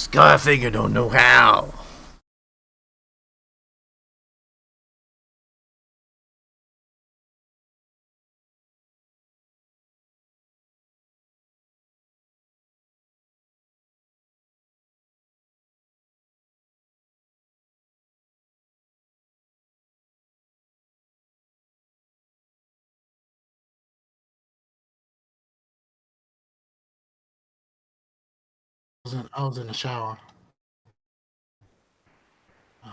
Scarfinger don't know how. I was in the shower.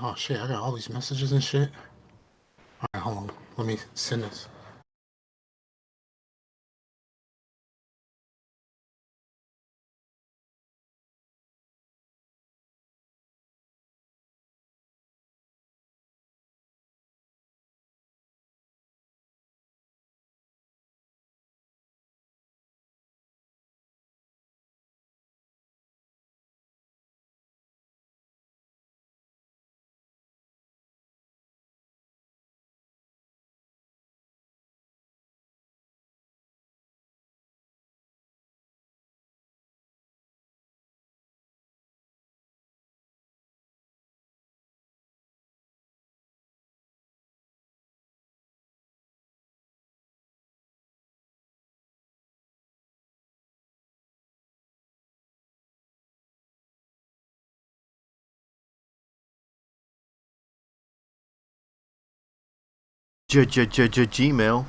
Oh shit, I got all these messages and shit. Alright, hold on. Let me send this. Gmail.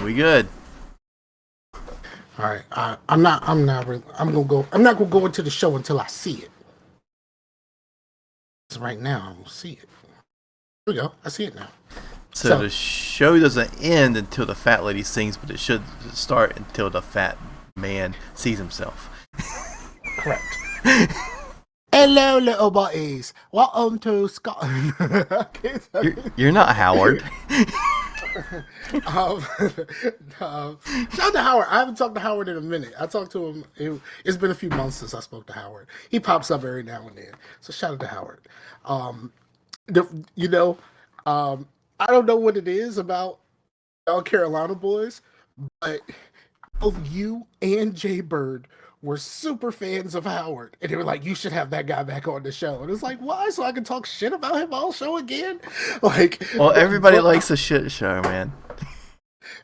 We good. All right. I'm not gonna go into the show until I see it. So right now, I'm gonna see it. Here we go. I see it now. So the show doesn't end until the fat lady sings, but it should start until the fat man sees himself. Correct. Hello, little boys. Welcome to Scotland. You're not Howard. Shout out to Howard. I haven't talked to Howard in a minute. I talked to him. It's been a few months since I spoke to Howard. He pops up every now and then. So shout out to Howard. I don't know what it is about South Carolina boys, but both you and Jay Bird were super fans of Howard, and they were like, "You should have that guy back on the show." And it's like, why? So I can talk shit about him all show again? Well, everybody likes a shit show, man.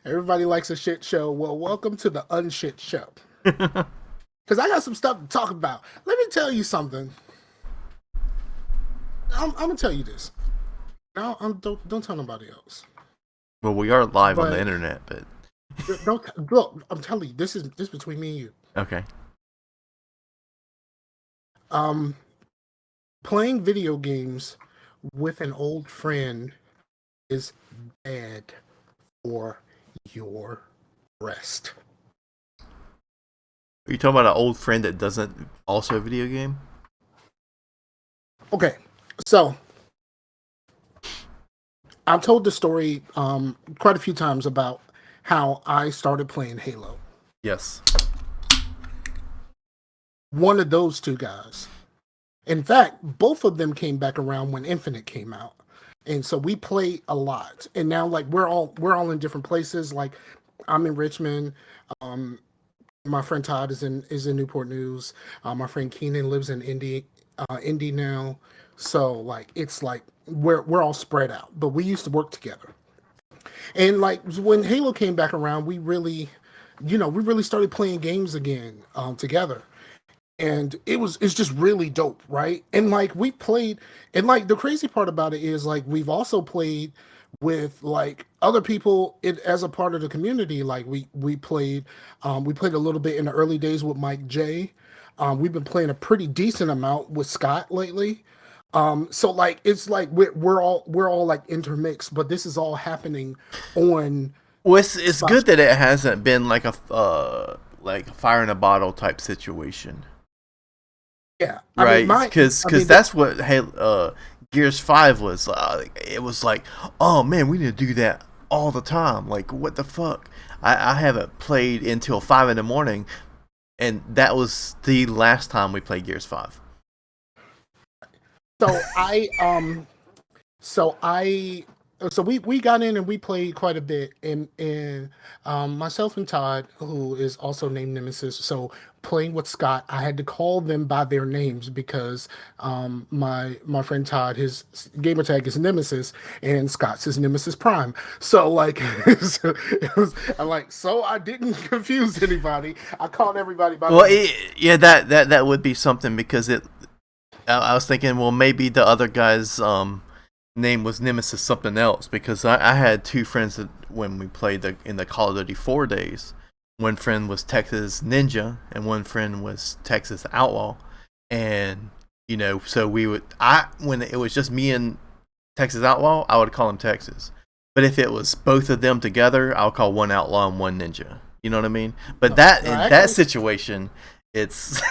Everybody likes a shit show. Well, welcome to the unshit show. Because I got some stuff to talk about. Let me tell you something. I'm gonna tell you this. Now, don't tell nobody else. Well, we are live on the internet, but don't look. I'm telling you, this is between me and you. Okay. Playing video games with an old friend is bad for your rest. Are you talking about an old friend that doesn't also video game? Okay, so I've told the story quite a few times about how I started playing Halo. Yes. One of those two guys. In fact, both of them came back around when Infinite came out. And so we played a lot. And now like we're all in different places. Like I'm in Richmond. My friend Todd is in Newport News. My friend Keenan lives in Indy now. So like it's like we're all spread out. But we used to work together. And like when Halo came back around, we really started playing games again together. And it's just really dope, right? And like we played, and like the crazy part about it is like we've also played with like other people as a part of the community. Like we played a little bit in the early days with Mike J. We've been playing a pretty decent amount with Scott lately. So like it's like we're all like intermixed, but this is all happening on. Well, it's good that it hasn't been like a fire in a bottle type situation. Yeah, right. Because that's what Gears 5 was. It was like, oh man, we need to do that all the time. Like, what the fuck? I haven't played until 5 a.m, and that was the last time we played Gears 5. So we got in and we played quite a bit, and myself and Todd, who is also named Nemesis. So playing with Scott, I had to call them by their names because my friend Todd, his gamer tag is Nemesis, and Scott's is Nemesis Prime. So like, so I didn't confuse anybody. I called everybody by. Well, that would be something because I was thinking, well, maybe the other guy's name was Nemesis something else, because I had two friends that when we played in the Call of Duty 4 days, one friend was Texas Ninja and one friend was Texas Outlaw, and so when it was just me and Texas Outlaw, I would call him Texas, but if it was both of them together, I'll call one Outlaw and one Ninja. You know what I mean? But that situation, it's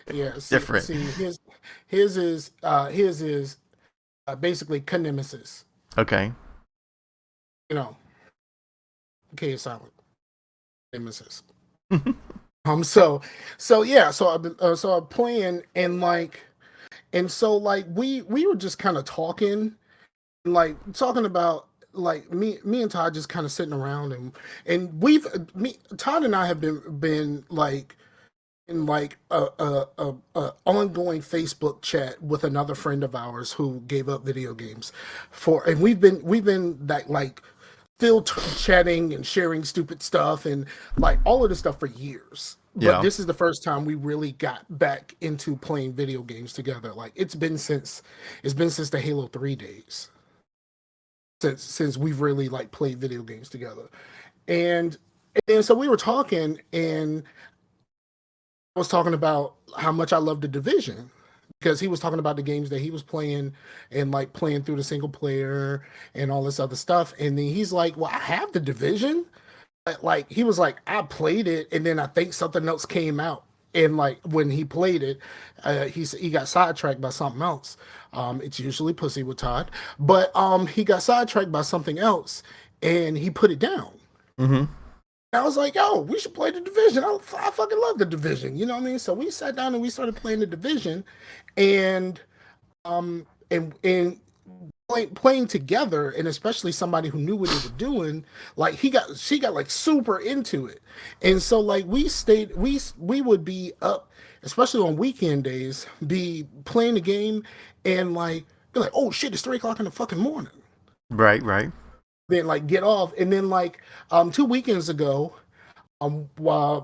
different. His is basically Nemesis. Okay. Okay, it's silent. Nemesis. So I'm playing and so we were just kind of talking about like me and Todd just kind of sitting around and Todd and I have been like in like a ongoing Facebook chat with another friend of ours who gave up video games and we've been that like still chatting and sharing stupid stuff and like all of this stuff for years. But this is the first time we really got back into playing video games together. Like it's been since the Halo 3 days since we've really like played video games together. And so we were talking, and I was talking about how much I love the Division because he was talking about the games that he was playing and like playing through the single player and all this other stuff. And then he's like, "Well, I have the Division." But like he was like, "I played it, and then I think something else came out." And like when he played it, he got sidetracked by something else. It's usually Pussy with Todd, but he got sidetracked by something else, and he put it down. Mm-hmm. I was like, "Yo, we should play the Division. I fucking love the Division." You know what I mean? So we sat down and we started playing the Division, and and playing together, and especially somebody who knew what they were doing, like she got like super into it, and so like we would be up, especially on weekend days, be playing the game, and like be like, "Oh shit, it's 3 o'clock in the fucking morning." Right, right. Then like get off, and then like 2 weekends ago,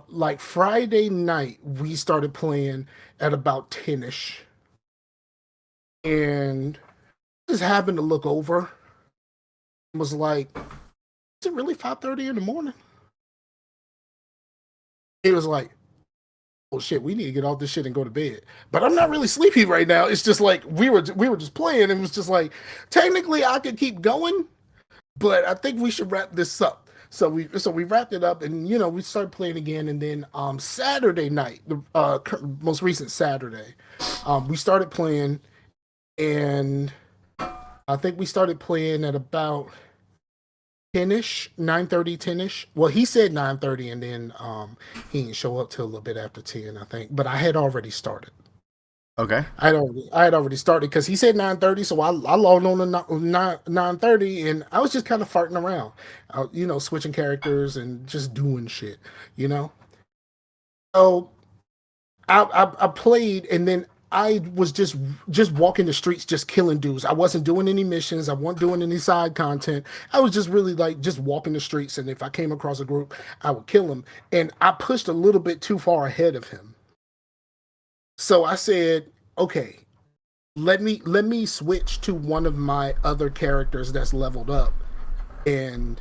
like Friday night, we started playing at about 10ish, and just happened to look over and was like, "Is it really 5:30 in the morning?" It was like, "Oh shit, we need to get off this shit and go to bed." But I'm not really sleepy right now. It's just like we were just playing, and it was just like technically I could keep going, but I think we should wrap this up. So we wrapped it up, and we started playing again, and then Saturday night, the most recent Saturday, we started playing, and I think we started playing at about 10ish, 9:30, 10ish. Well, he said 9:30, and then he didn't show up till a little bit after 10, I think. But I had already started. Okay. I had already started because he said 9:30, so I logged on to 9:30, and I was just kind of farting around, switching characters and just doing shit, you know. So I played, and then I was just walking the streets, just killing dudes. I wasn't doing any missions. I wasn't doing any side content. I was just really like just walking the streets, and if I came across a group, I would kill them. And I pushed a little bit too far ahead of him. So I said, "Okay, let me switch to one of my other characters that's leveled up and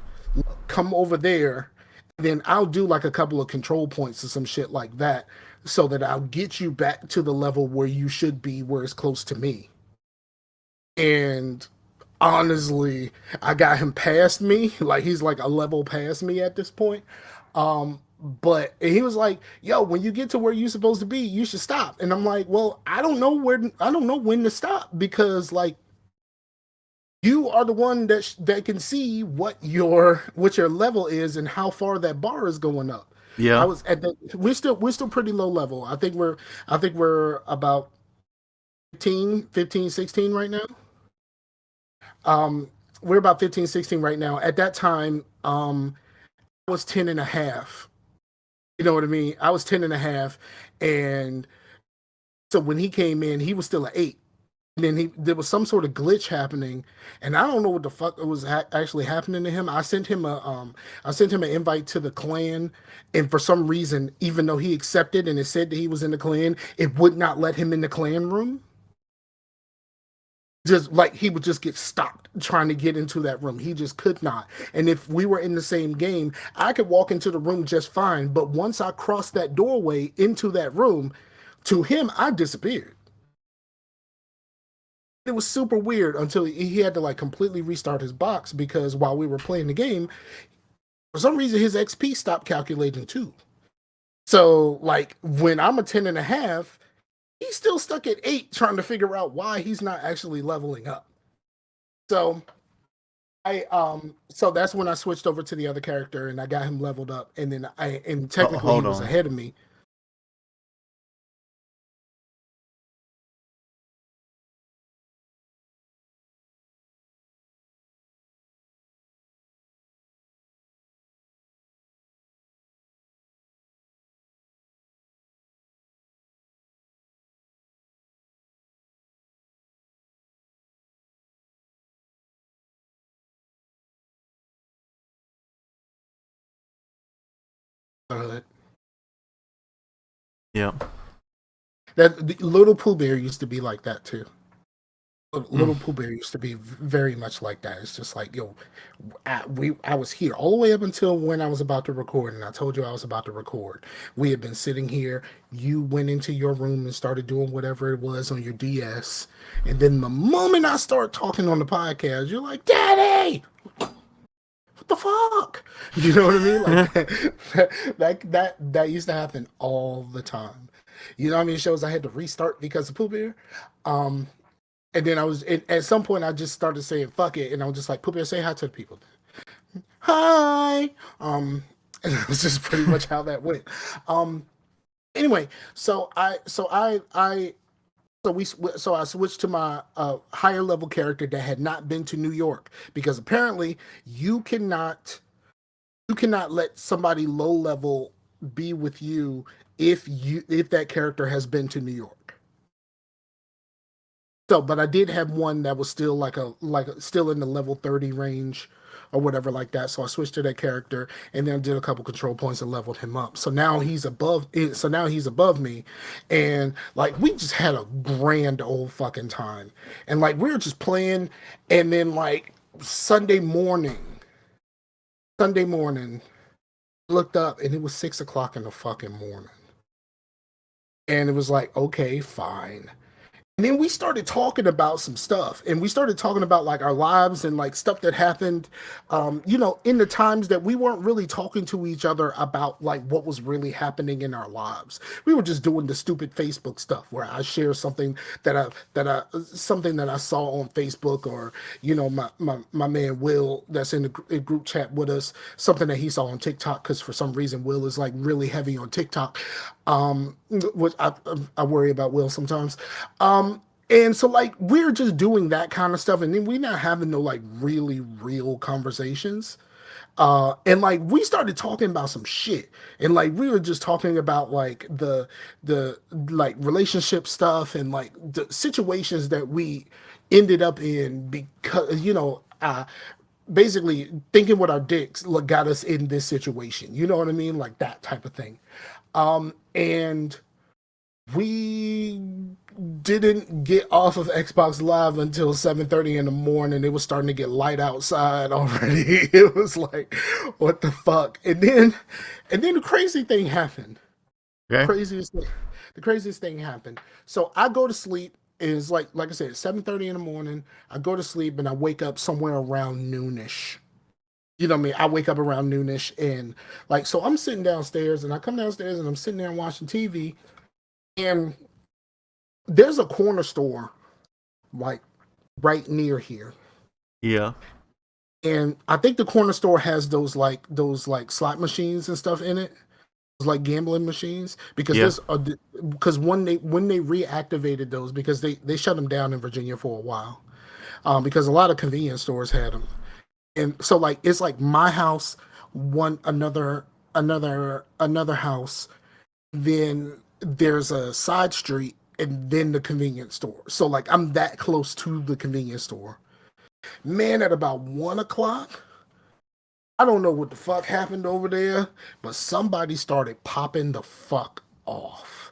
come over there. Then I'll do like a couple of control points or some shit like that so that I'll get you back to the level where you should be, where it's close to me." And honestly, I got him past me. Like he's like a level past me at this point. But he was like, "Yo, when you get to where you're supposed to be, you should stop." And I'm like, "Well, I don't know when to stop because like you are the one that can see what your level is and how far that bar is going up." I Yeah. was at the we're still pretty low level. I think we're about 15, 16 right now. Um we're about 15, 16 right now. At that time, I was 10 and a half. You know what I mean? I was 10 and a half, and so when he came in, he was still at 8. And then there was some sort of glitch happening, and I don't know what the fuck was actually happening to him. I sent him an invite to the clan, and for some reason, even though he accepted and it said that he was in the clan, it would not let him in the clan room. Just like he would just get stopped trying to get into that room. He just could not. And if we were in the same game, I could walk into the room just fine. But once I crossed that doorway into that room, to him, I disappeared. It was super weird until he had to like completely restart his box because while we were playing the game, for some reason his XP stopped calculating too. So like when I'm a 10 and a half, he's still stuck at 8 trying to figure out why he's not actually leveling up. So so that's when I switched over to the other character and I got him leveled up, and then and technically he Hold was on. ahead of me. Uh, Yeah. that the little Pooh Bear used to be like that too. Mm. Little Pooh Bear used to be very much like that. It's just like, yo, I was here all the way up until when I was about to record, and I told you I was about to record. We had been sitting here. You went into your room and started doing whatever it was on your DS, and then the moment I start talking on the podcast, you're like, "Daddy, what the fuck?" You know what I mean? Like that used to happen all the time. You know how many shows I had to restart because of Pooh Bear? Um, and then at some point, I just started saying "fuck it," and I was just like, "Pooh Bear, say hi to the people." Hi. And it was just pretty much how that went. Um, anyway, so I switched to my higher level character that had not been to New York because apparently you cannot let somebody low level be with you if that character has been to New York. So, but I did have one that was still still in the level 30 range or whatever like that. So I switched to that character and then did a couple control points and leveled him up. So now he's above me, and like we just had a grand old fucking time. And like we were just playing, and then like Sunday morning, looked up and it was 6 o'clock in the fucking morning. And it was like, okay, fine. And then we started talking about some stuff, and we started talking about like our lives and like stuff that happened, in the times that we weren't really talking to each other about like what was really happening in our lives. We were just doing the stupid Facebook stuff where I share something something that I saw on Facebook, or my man Will that's in the group chat with us, something that he saw on TikTok, because for some reason Will is like really heavy on TikTok, which I worry about Will sometimes. And so like we're just doing that kind of stuff, and then we're not having no like really real conversations. And like we started talking about some shit, and like we were just talking about like the like relationship stuff and like the situations that we ended up in because basically thinking with our dicks got us in this situation. You know what I mean? Like that type of thing. And we didn't get off of Xbox Live until 7:30 in the morning. It was starting to get light outside already. It was like, what the fuck? And then the crazy thing happened. Okay. Craziest thing, the craziest thing happened. So I go to sleep. Is like I said, 7:30 in the morning. I go to sleep and I wake up somewhere around noonish. You know what I mean? I wake up around noonish, and like so I'm sitting downstairs, and I come downstairs and I'm sitting there watching TV, and there's a corner store like right near here. Yeah. And I think the corner store has those like slot machines and stuff in it, like gambling machines, because Yeah. because when they reactivated those, because they shut them down in Virginia for a while, because a lot of convenience stores had them. And so like it's like my house, one another house, then there's a side street, and then the convenience store. So like I'm that close to the convenience store. Man, at about 1 o'clock, I don't know what the fuck happened over there, but somebody started popping the fuck off.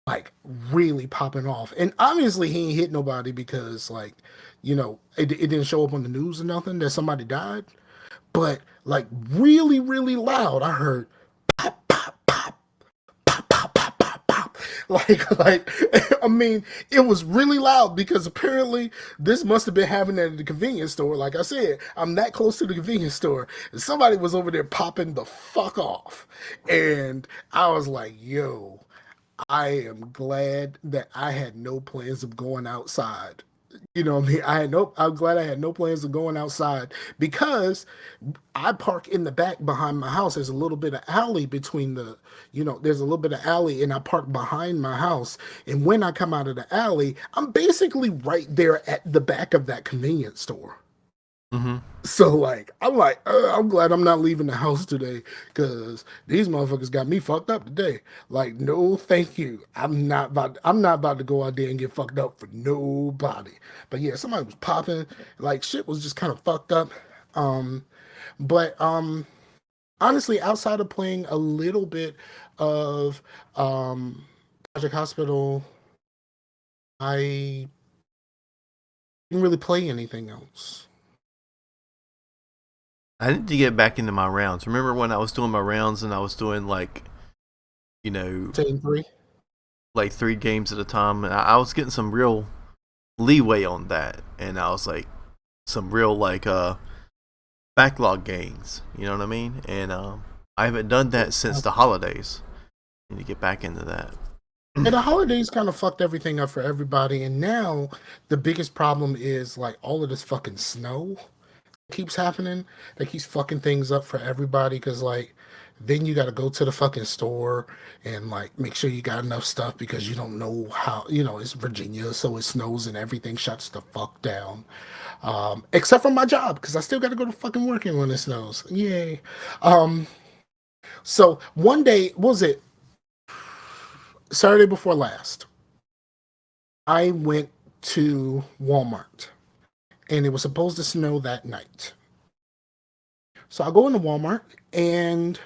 Like really popping off. And obviously he ain't hit nobody because like, it didn't show up on the news or nothing that somebody died. But like really, really loud, I heard pop, pop, pop, pop, pop, pop, pop, pop. Like, I mean, it was really loud because apparently this must have been happening at the convenience store. Like I said, I'm that close to the convenience store, and somebody was over there popping the fuck off, and I was like, "Yo, I am glad that I had no plans of going outside." You know what I mean? I'm glad I had no plans of going outside because I park in the back behind my house. There's a little bit of alley there's a little bit of alley, and I park behind my house. And when I come out of the alley, I'm basically right there at the back of that convenience store. Mm-hmm. So I'm glad I'm not leaving the house today because these motherfuckers got me fucked up today. Like, no, thank you. I'm not about to go out there and get fucked up for nobody. But yeah, somebody was popping. Like shit was just kind of fucked up. Um, but honestly, outside of playing a little bit of Project Hospital, I Didn't really play anything else. I need to get back into my rounds. Remember when I was doing my rounds and I was doing like, you know, Team 3. like 3 games at a time, and I was getting some real leeway on that, and I was like some real like backlog gains. You know what I mean? And I haven't done that since the holidays. I need to get back into that. And the holidays kind of fucked everything up for everybody. And now the biggest problem is like all of this fucking snow keeps happening. That keeps fucking things up for everybody. Cause like then you got to go to the fucking store and like make sure you got enough stuff because you don't know how, it's Virginia. So it snows and everything shuts the fuck down. Except for my job because I still got to go to fucking working when it snows. Yay. So one day, what was it? Saturday before last, I went to Walmart and it was supposed to snow that night. So I go into Walmart and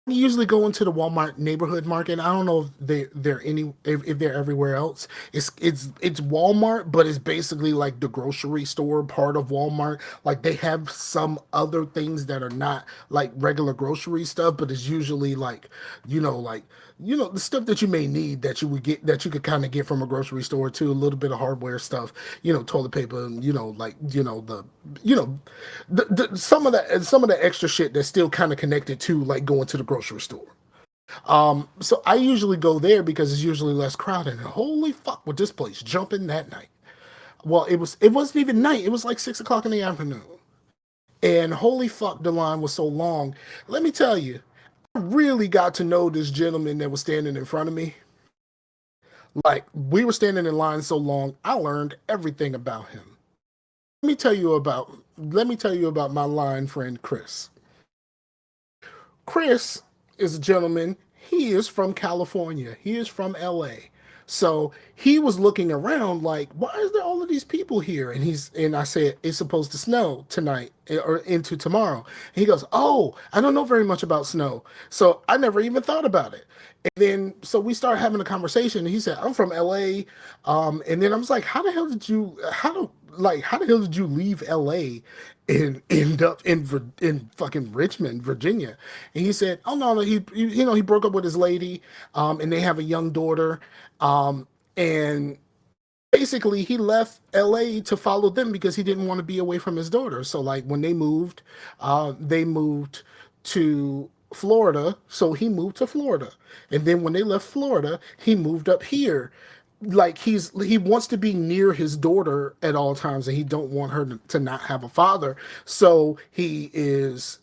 I usually go into the Walmart neighborhood market. I don't know if if they're everywhere else. It's Walmart, but it's basically like the grocery store part of Walmart. Like they have some other things that are not like regular grocery stuff, but it's usually like the stuff that you may need that you could kind of get from a grocery store too. A little bit of hardware stuff, toilet paper, and some of the extra shit that's still kind of connected to like going to the grocery store. So I usually go there because it's usually less crowded. And holy fuck, with this place jumping that night. Well, it wasn't even night. It was like 6 o'clock in the afternoon. And holy fuck, the line was so long. Let me tell you, I really got to know this gentleman that was standing in front of me. Like we were standing in line so long, I learned everything about him. Let me tell you about my line friend Chris. Chris is a gentleman. He is from California. He is from LA. So he was looking around like, why is there all of these people here? And I said, it's supposed to snow tonight or into tomorrow. And he goes, oh, I don't know very much about snow. So I never even thought about it. And then so we started having a conversation. And he said, I'm from LA. And then I was like, how the hell did you leave LA and end up in fucking Richmond, Virginia? And he said, oh no, he broke up with his lady, and they have a young daughter. And basically he left LA to follow them because he didn't want to be away from his daughter. So like when they moved to Florida. So he moved to Florida. And then when they left Florida, he moved up here. Like he wants to be near his daughter at all times and he don't want her to not have a father. So he is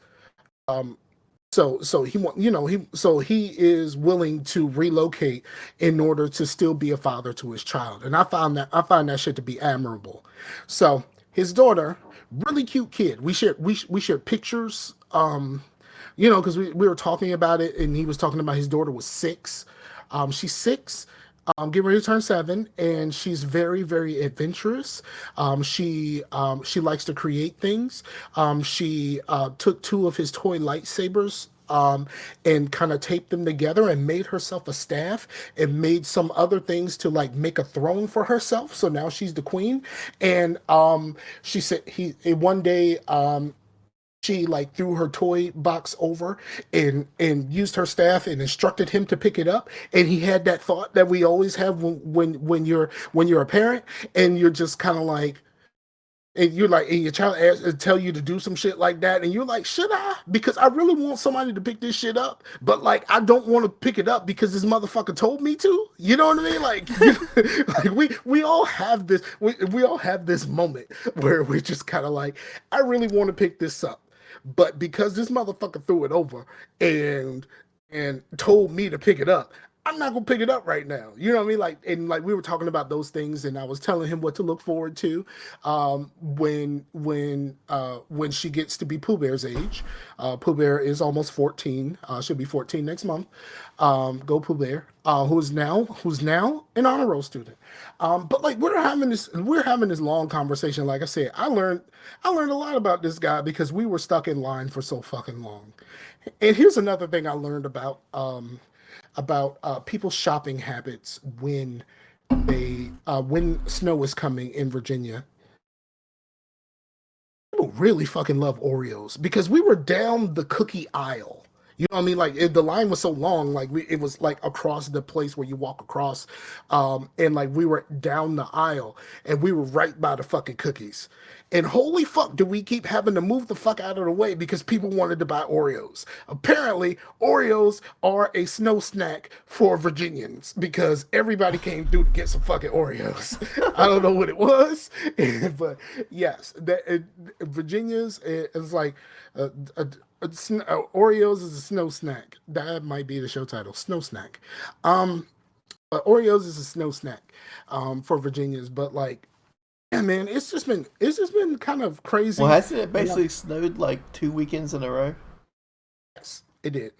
um so he want he is willing to relocate in order to still be a father to his child. And I find that shit to be admirable. So his daughter, really cute kid. We shared pictures, because we were talking about it and he was talking about his daughter was 6. She's 6, get ready to turn 7, and she's very, very adventurous. She likes to create things. She took 2 of his toy lightsabers. And kind of taped them together and made herself a staff and made some other things to like make a throne for herself. So now she's the queen. And she said one day she like threw her toy box over and used her staff and instructed him to pick it up, and he had that thought that we always have when you're a parent and you're just kind of like, and you're like, and your child tell you to do some shit like that, and you're like, should I? Because I really want somebody to pick this shit up, but like I don't want to pick it up because this motherfucker told me to. You know what I mean? Like, like we all have this. We all have this moment where we're just kind of like, I really want to pick this up, but because this motherfucker threw it over and told me to pick it up, I'm not gonna pick it up right now. You know what I mean? Like we were talking about those things, and I was telling him what to look forward to when she gets to be Pooh Bear's age. Pooh Bear is almost 14. She'll be 14 next month. Go Pooh Bear, who's now an honor roll student. But like we're having this long conversation. Like I said, I learned a lot about this guy because we were stuck in line for so fucking long. And here's another thing I learned about people's shopping habits when snow is coming in Virginia. people really fucking love Oreos because we were down the cookie aisle. You know what I mean? Like the line was so long, like it was like across the place where you walk across, and like we were down the aisle, and we were right by the fucking cookies. And holy fuck, do we keep having to move the fuck out of the way because people wanted to buy Oreos? Apparently, Oreos are a snow snack for Virginians because everybody came through to get some fucking Oreos. I don't know what it was, but yes, Virginia's is like Oreos is a snow snack. That might be the show title, Snow Snack. But Oreos is a snow snack for Virginians, but like, yeah, man, it's just been kind of crazy. Well, hasn't it basically snowed like 2 weekends in a row? Yes, it did.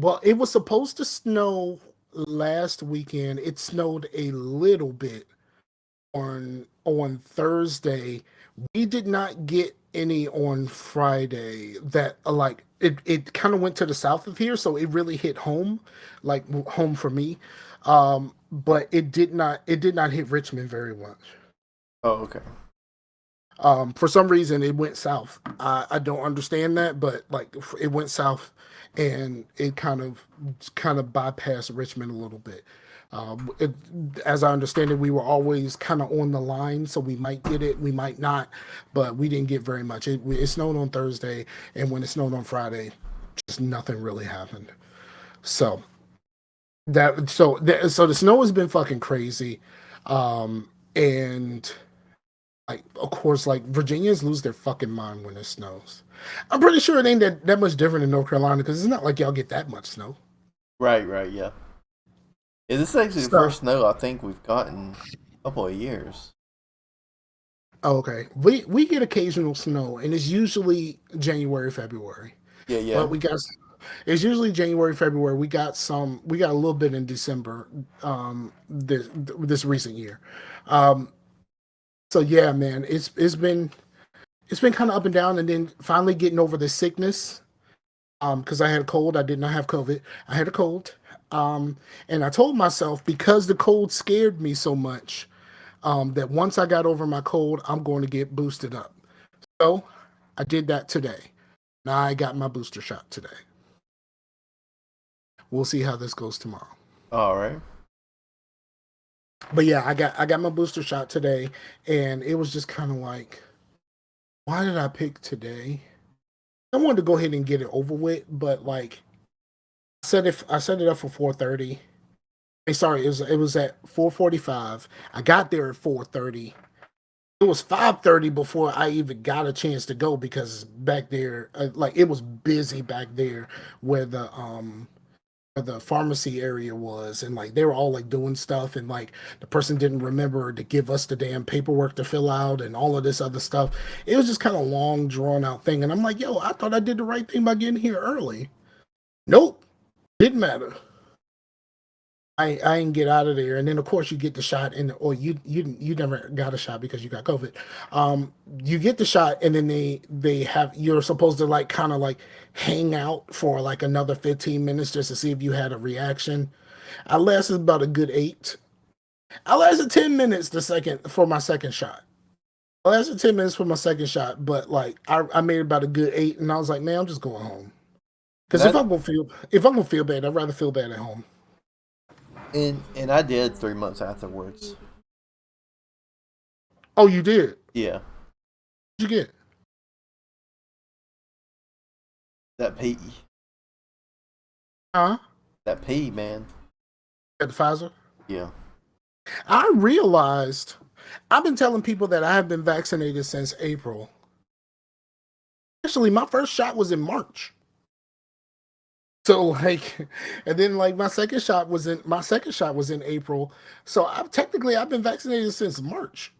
Well, it was supposed to snow last weekend. It snowed a little bit on Thursday. We did not get any on Friday. That like it kind of went to the south of here, so it really hit home, like home for me. But it did not hit Richmond very much. Oh, okay. For some reason it went south. I don't understand that, but like it went south, and it kind of bypassed Richmond a little bit. As I understand it, we were always kind of on the line, so we might get it, we might not, but we didn't get very much. It snowed on Thursday, and when it snowed on Friday, just nothing really happened. So so the snow has been fucking crazy, and like of course like Virginians lose their fucking mind when it snows. I'm pretty sure it ain't that much different in North Carolina because it's not like y'all get that much snow. Right, yeah. Is this actually the first snow I think we've gotten in a couple of years? Oh, okay. We get occasional snow, and it's usually January, February. Yeah. But it's usually January, February. We got a little bit in December, this recent year. So yeah, man, it's been kind of up and down, and then finally getting over the sickness. Because I had a cold. I did not have COVID. I had a cold. And I told myself because the cold scared me so much, that once I got over my cold, I'm going to get boosted up. So I did that today. Now I got my booster shot today. We'll see how this goes tomorrow. All right. But yeah, I got my booster shot today, and it was just kind of like, why did I pick today? I wanted to go ahead and get it over with, but like I set it up for 4:30. Hey, sorry, it was at 4:45. I got there at 4:30. It was 5:30 before I even got a chance to go because back there, like it was busy back there where the pharmacy area was, and like they were all like doing stuff, and like the person didn't remember to give us the damn paperwork to fill out and all of this other stuff. It was just kind of long drawn out thing, and I'm like, yo, I thought I did the right thing by getting here early. Nope, didn't matter. I didn't get out of there, and then of course you get the shot, and or you never got a shot because you got COVID. You get the shot, and then they have you're supposed to like kind of like hang out for like another 15 minutes just to see if you had a reaction. I lasted about a good 8. I lasted 10 minutes for my second shot. I lasted 10 minutes for my second shot, but like I made about a good 8, and I was like, man, I'm just going home because if I'm gonna feel bad, I'd rather feel bad at home. And I did 3 months afterwards. Oh, you did? Yeah. What'd you get? That P. Huh? That P, man. At the Visor? Yeah. I realized I've been telling people that I have been vaccinated since April. Actually, my first shot was in March. So like, and then like my second shot was in April. So I've been vaccinated since March.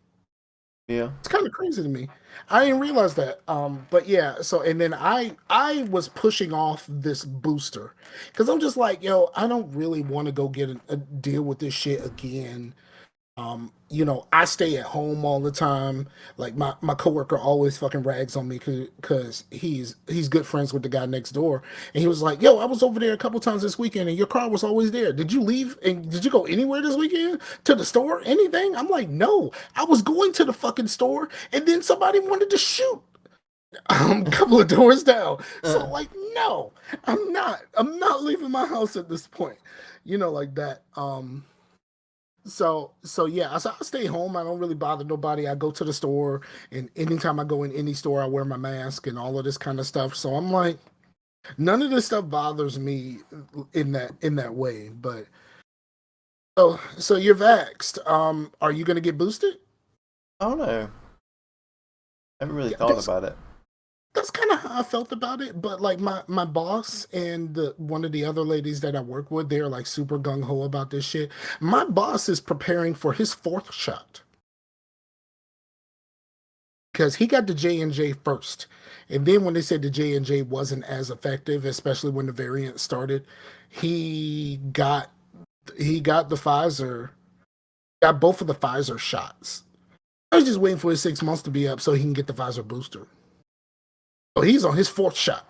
Yeah. It's kind of crazy to me. I didn't realize that. But yeah, so and then I was pushing off this booster because I'm just like, yo, I don't really want to go get a deal with this shit again. I stay at home all the time. Like my coworker always fucking rags on me because he's good friends with the guy next door, and he was like, "Yo, I was over there a couple times this weekend, and your car was always there. Did you leave? And did you go anywhere this weekend? To the store? Anything?" I'm like, "No, I was going to the fucking store, and then somebody wanted to shoot a couple of doors down. So like, no, I'm not. I'm not leaving my house at this point. Like that. So yeah, I stay home. I don't really bother nobody. I go to the store, and anytime I go in any store, I wear my mask and all of this kind of stuff. So I'm like, none of this stuff bothers me in that way. But so you're vaxxed. Are you gonna get boosted? I don't know. I haven't really Yeah, thought about it. that's kind of how I felt about it. But like my boss and one of the other ladies that I work with, they're like super gung ho about this shit. My boss is preparing for his fourth shot because he got the J&J first, and then when they said the J&J wasn't as effective, especially when the variant started, he got the Pfizer, got both of the Pfizer shots. I was just waiting for his 6 months to be up so he can get the Pfizer booster. So he's on his fourth shot.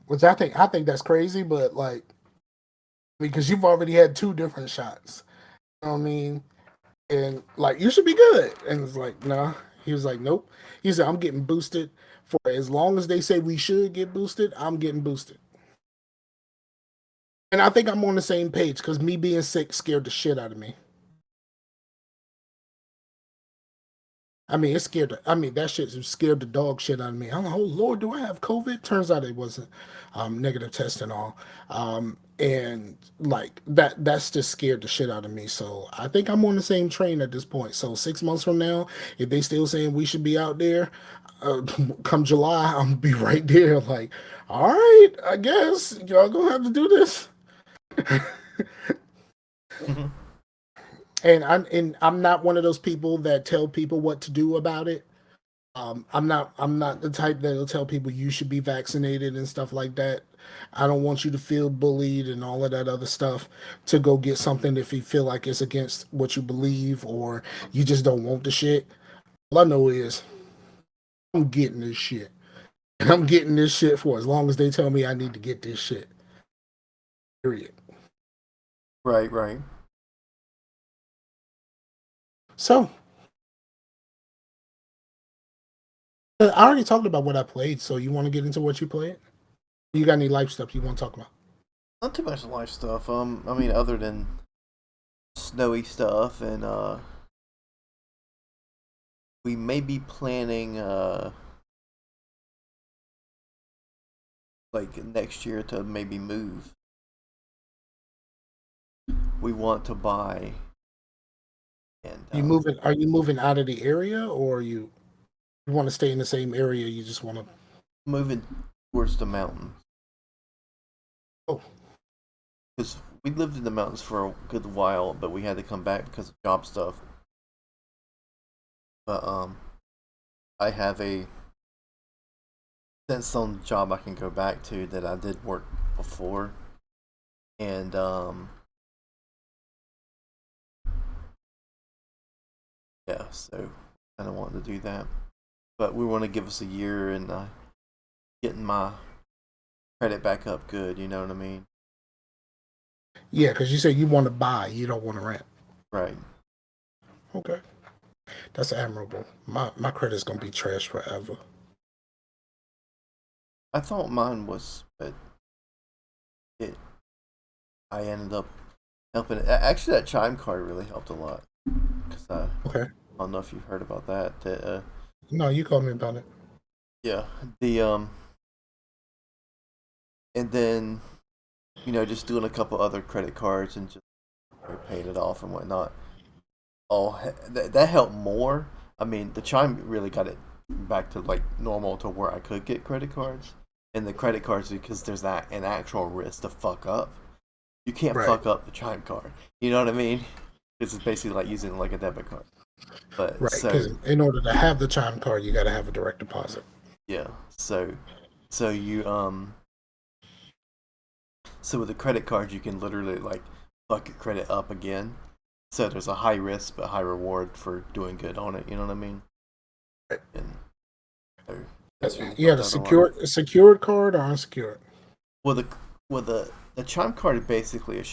Which I think that's crazy, but like, because you've already had two different shots. You know what I mean? And like, you should be good. And it's like, nah. He was like, nope. He said, I'm getting boosted for as long as they say we should get boosted, I'm getting boosted. And I think I'm on the same page because me being sick scared the shit out of me. I mean, that shit scared the dog shit out of me. I'm like, oh Lord, do I have COVID? Turns out it wasn't negative test and all. And like that's just scared the shit out of me. So I think I'm on the same train at this point. So 6 months from now, if they still saying we should be out there, come July, I'm gonna be right there. Like, all right, I guess y'all gonna have to do this. And I'm not one of those people that tell people what to do about it. I'm not the type that'll tell people you should be vaccinated and stuff like that. I don't want you to feel bullied and all of that other stuff to go get something if you feel like it's against what you believe or you just don't want the shit. All I know is I'm getting this shit. And I'm getting this shit for as long as they tell me I need to get this shit. Period. Right. So I already talked about what I played, so you want to get into what you played? You got any life stuff you want to talk about? Not too much life stuff. I mean, other than snowy stuff, and we may be planning like next year to maybe move. We want to buy. And Are you moving out of the area, or you want to stay in the same area? You just want to. moving towards the mountains. Oh, Because we lived in the mountains for a good while, but we had to come back because of job stuff. But I have a sandstone job I can go back to that I did work before, and yeah, so I kind of wanted to do that, but we want to give us a year and getting my credit back up good. You know what I mean? yeah, because you say you want to buy, you don't want to rent. Right. Okay, that's admirable. My credit's gonna be trash forever. I thought mine was, but it. I ended up helping. Actually, that Chime card really helped a lot. Cause Okay, I don't know if you've heard about that. no, you called me about it. Yeah, the and then just doing a couple other credit cards and just paying it off and whatnot. Oh, that helped more. I mean, the Chime really got it back to like normal to where I could get credit cards, and the credit cards because there's an actual risk to fuck up. You can't Right, fuck up the Chime card. You know what I mean? This is basically like using like a debit card. But right. so Because in order to have the Chime card, you got to have a direct deposit. yeah, so you So with a credit card, you can literally like fuck your credit up again. So there's a high risk but high reward for doing good on it. You know what I mean? And so that's what we You had found a out a lot. secured card or unsecured? Well, the Chime card is basically a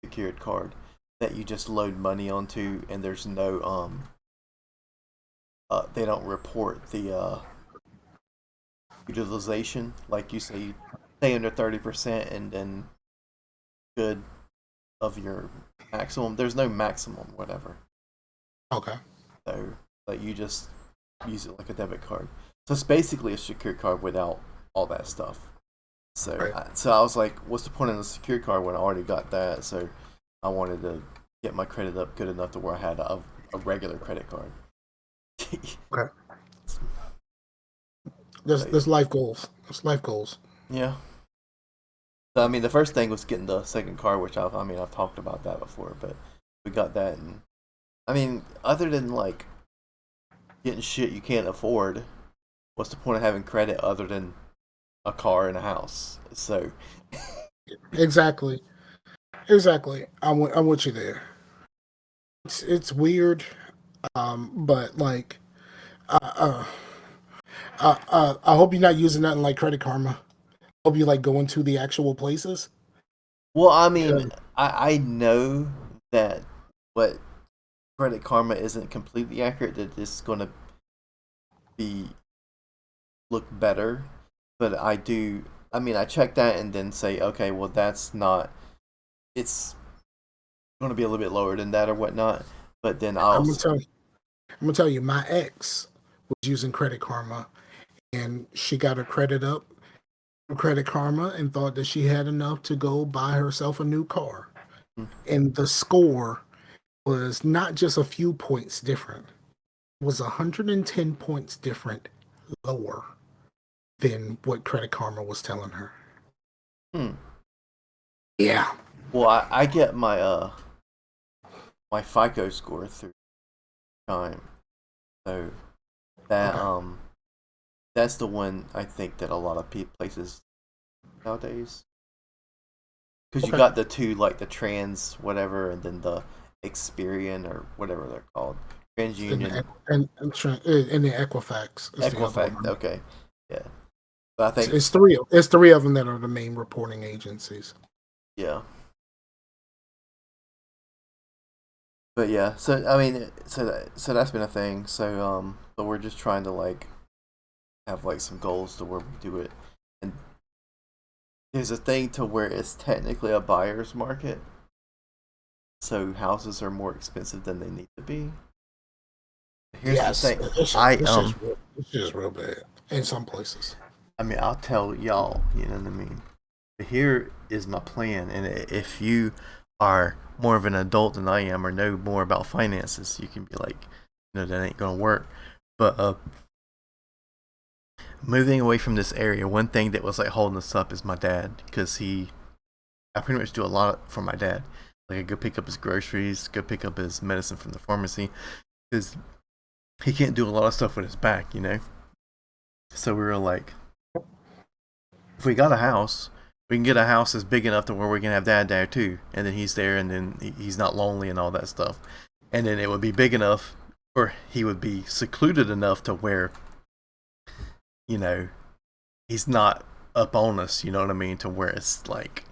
secured card that you just load money onto, and there's no they don't report the utilization. Like you say, you stay under 30%, and then good of your maximum. There's no maximum, whatever. Okay. So like you just use it like a debit card. So it's basically a secured card without all that stuff. So Right. so I was like, what's the point of the secured card when I already got that? So I wanted to get my credit up good enough to where I had a regular credit card. Okay. There's life goals. There's life goals. Yeah. So, I mean, the first thing was getting the second card, which I've talked about that before, but we got that, and I mean, other than like getting shit you can't afford, what's the point of having credit other than a car and a house? So, Exactly. Exactly. I'm with you there. It's weird, but like, uh, I hope you're not using nothing like Credit Karma. I hope you like going to the actual places. well, I mean, 'Cause- I know that what Credit Karma isn't completely accurate. That it's going to be look better, but I do. I mean, I check that and then say, okay, well, that's not. It's going to be a little bit lower than that or whatnot. But then I'm I'll. gonna tell you. I'm gonna tell you. My ex was using Credit Karma, and she got her credit up through Credit Karma, and thought that she had enough to go buy herself a new car. And the score was not just a few points different; it was 110 points different lower than what Credit Karma was telling her. Hmm. Yeah. Well, I get my FICO score through Chime, so that Okay. that's the one I think that a lot of places nowadays, because you Okay. got the two, like the trans whatever, and then the Experian or whatever they're called, And TransUnion, and the Equifax is the other Equifax. one. Okay, yeah, but I think It's three. It's three of them that are the main reporting agencies. yeah, but yeah. So I mean, so that's been a thing. So but we're just trying to like have like some goals to where we do it, and there's a thing to where it's technically a buyer's market, so houses are more expensive than they need to be. Here's the Yes, thing. I it's just real bad in some places. I mean, I'll tell y'all, you know what I mean? But here is my plan, and if you are more of an adult than I am or know more about finances, you can be like, that ain't gonna work. But moving away from this area, one thing that was like holding us up is my dad, because I pretty much do a lot for my dad. Like I go pick up his groceries, go pick up his medicine from the pharmacy, because he can't do a lot of stuff with his back. So we were like, if we got a house, we can get a house that's big enough to where we can have dad there too, and then he's there, and then he's not lonely and all that stuff, and then it would be big enough, or he would be secluded enough to where, you know, he's not up on us. You know what I mean? To where it's like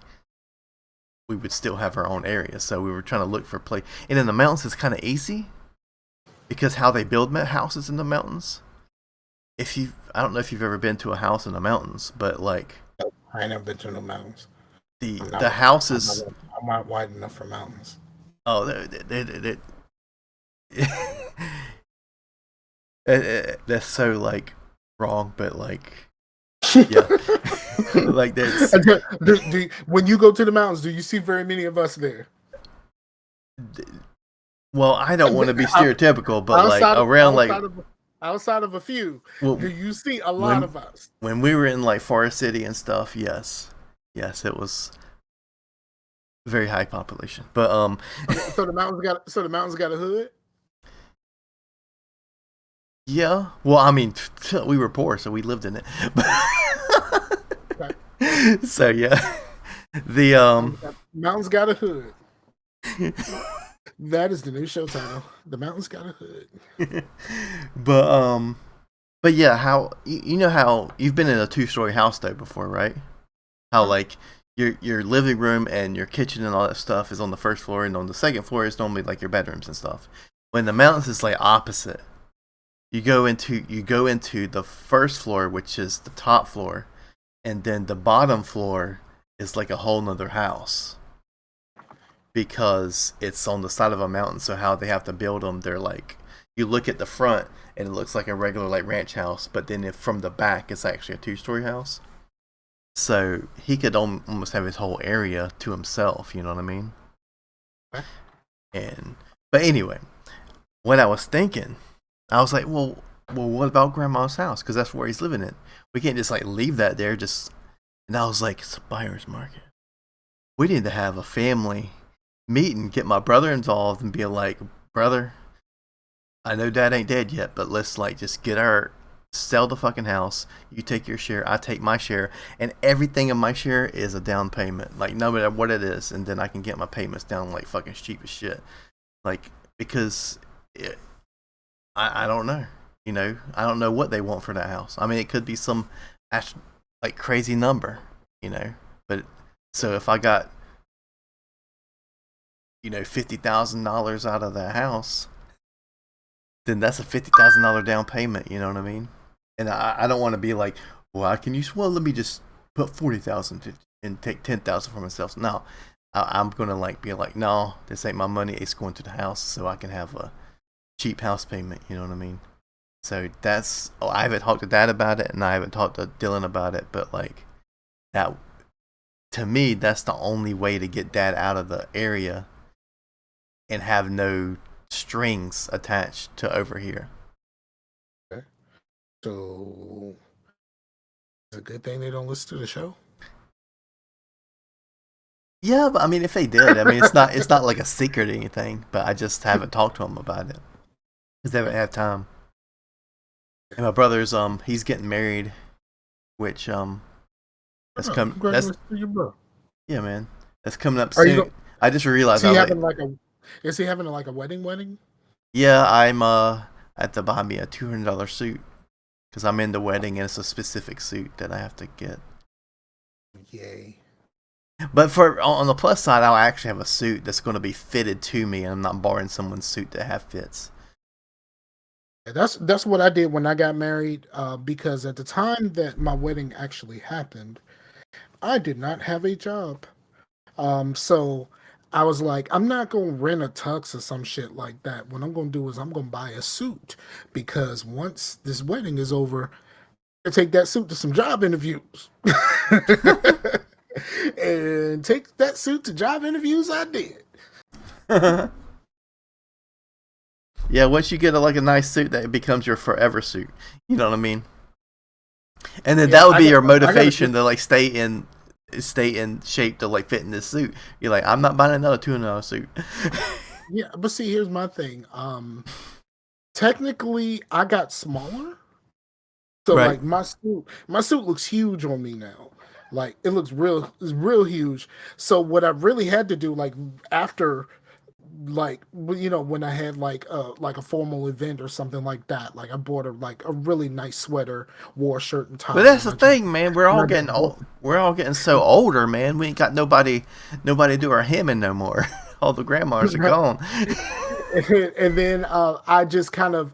we would still have our own area. So we were trying to look for a place, and in the mountains it's kind of easy because how they build houses in the mountains. I don't know if you've ever been to a house in the mountains, but like I ain't never been to no mountains. the I'm the not. houses. I'm not wide enough for mountains. Oh, that's so like wrong, but like yeah, like that's When you go to the mountains, do you see very many of us there? well, I don't want to be stereotypical, but like Outside of around like outside of outside of a few, well, do you see a lot when of us? when we were in like Forest City and stuff, yes, it was very high population, but So the mountains got a hood. yeah, well, I mean, we were poor, so we lived in it, Right. so yeah. The Mountains got a hood. That is the new show title. The Mountains got a hood. but but yeah, how you know how you've been in a 2-story house though before, right? How like your living room and your kitchen and all that stuff is on the first floor, and on the second floor is normally like your bedrooms and stuff. When the mountains is like opposite, you go into the first floor, which is the top floor, and then the bottom floor is like a whole nother house because it's on the side of a mountain. So how they have to build them, they're like you look at the front and it looks like a regular like ranch house, but then if from the back it's actually a 2-story house. So he could almost have his whole area to himself. You know what I mean? And but anyway, what I was thinking, I was like, well, what about Grandma's house? Because that's where he's living in. We can't just like leave that there. Just and I was like, it's a buyer's market. We need to have a family meeting, get my brother involved, and be like, brother, I know Dad ain't dead yet, but let's like just sell the fucking house. You take your share, I take my share, and everything in my share is a down payment. Like no matter what it is, and then I can get my payments down like fucking cheap as shit. Like because I don't know. You know, I don't know what they want for that house. I mean, it could be some like crazy number, you know. But so if I got, you know, $50,000 out of that house, then that's a $50,000 down payment. You know what I mean? And I don't want to be like, well, let me just put 40,000 and take 10,000 for myself. No, I'm gonna like be like, no, this ain't my money. It's going to the house, so I can have a cheap house payment. You know what I mean? So I haven't talked to Dad about it, and I haven't talked to Dylan about it. But like that, to me, that's the only way to get Dad out of the area and have no strings attached to over here. Okay. So it's a good thing they don't listen to the show. Yeah, but I mean, if they did, I mean, it's not like a secret or anything. But I just haven't talked to them about it because they haven't had time. And my brother's he's getting married, which that's congratulations to your bro. Yeah, man, that's coming up soon. I just realized is he having like a wedding? Yeah, I'm I have to buy me a $200 suit because I'm in the wedding and it's a specific suit that I have to get. Yay! But on the plus side, I'll actually have a suit that's going to be fitted to me, and I'm not borrowing someone's suit to have fits. That's what I did when I got married. Because at the time that my wedding actually happened, I did not have a job. So I was like, I'm not gonna rent a tux or some shit like that. What I'm gonna do is I'm gonna buy a suit because once this wedding is over, I take that suit to some job interviews. And take that suit to job interviews I did. Yeah, once you get a nice suit, that becomes your forever suit. You know what I mean? And then that would be your motivation to like stay in shape to like fit in this suit. You're like, I'm not buying another $200 suit. Yeah, but see, here's my thing. Technically, I got smaller, so right. Like my suit looks huge on me now. Like it looks real huge. So what I really had to do, like after, like you know, when I had like a formal event or something like that, like I bought a really nice sweater, wore a shirt and tie. But that's the thing, man. We're all getting old. We're all getting so older, man. We ain't got nobody do our hemming no more. All the grandmas are gone. And then I just kind of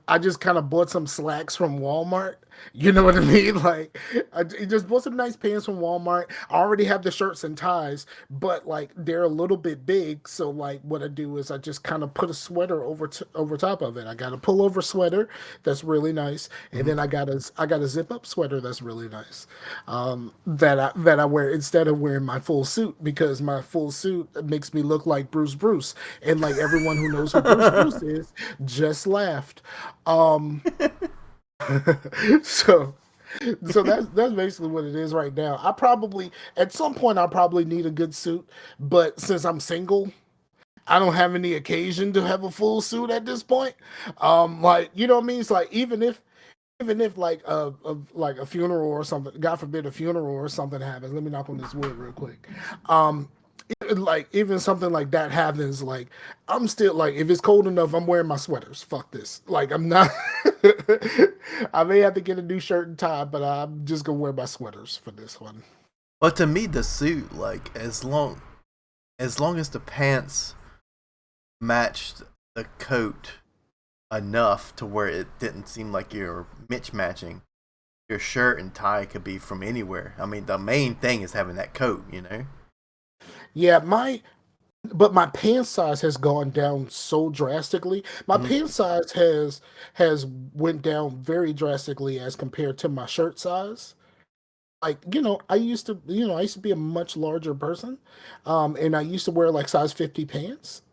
bought some slacks from Walmart. You know what I mean? Like I just bought some nice pants from Walmart. I already have the shirts and ties, but like they're a little bit big. So like what I do is I just kind of put a sweater over top of it. I got a pullover sweater that's really nice, and then I got a zip up sweater that's really nice. That I wear instead of wearing my full suit, because my full suit makes me look like Bruce, and like everyone who knows who Bruce is just laughed. So that's basically what it is right now. I probably at some point I'll probably need a good suit, but since I'm single, I don't have any occasion to have a full suit at this point. Like you know what I mean? It's like even if even if like a funeral or something, God forbid a funeral or something happens. Let me knock on this wood real quick. Um, like even something like that happens, like I'm still like if it's cold enough, I'm wearing my sweaters. Fuck this. Like I'm not. I may have to get a new shirt and tie, but I'm just gonna wear my sweaters for this one. But to me, the suit, like as long as the pants matched the coat enough to where it didn't seem like you're mismatching, your shirt and tie could be from anywhere. I mean, the main thing is having that coat, you know? Yeah, but my pant size has gone down so drastically. My Mm-hmm. pant size has went down very drastically as compared to my shirt size. Like, I used to be a much larger person. And I used to wear like size 50 pants.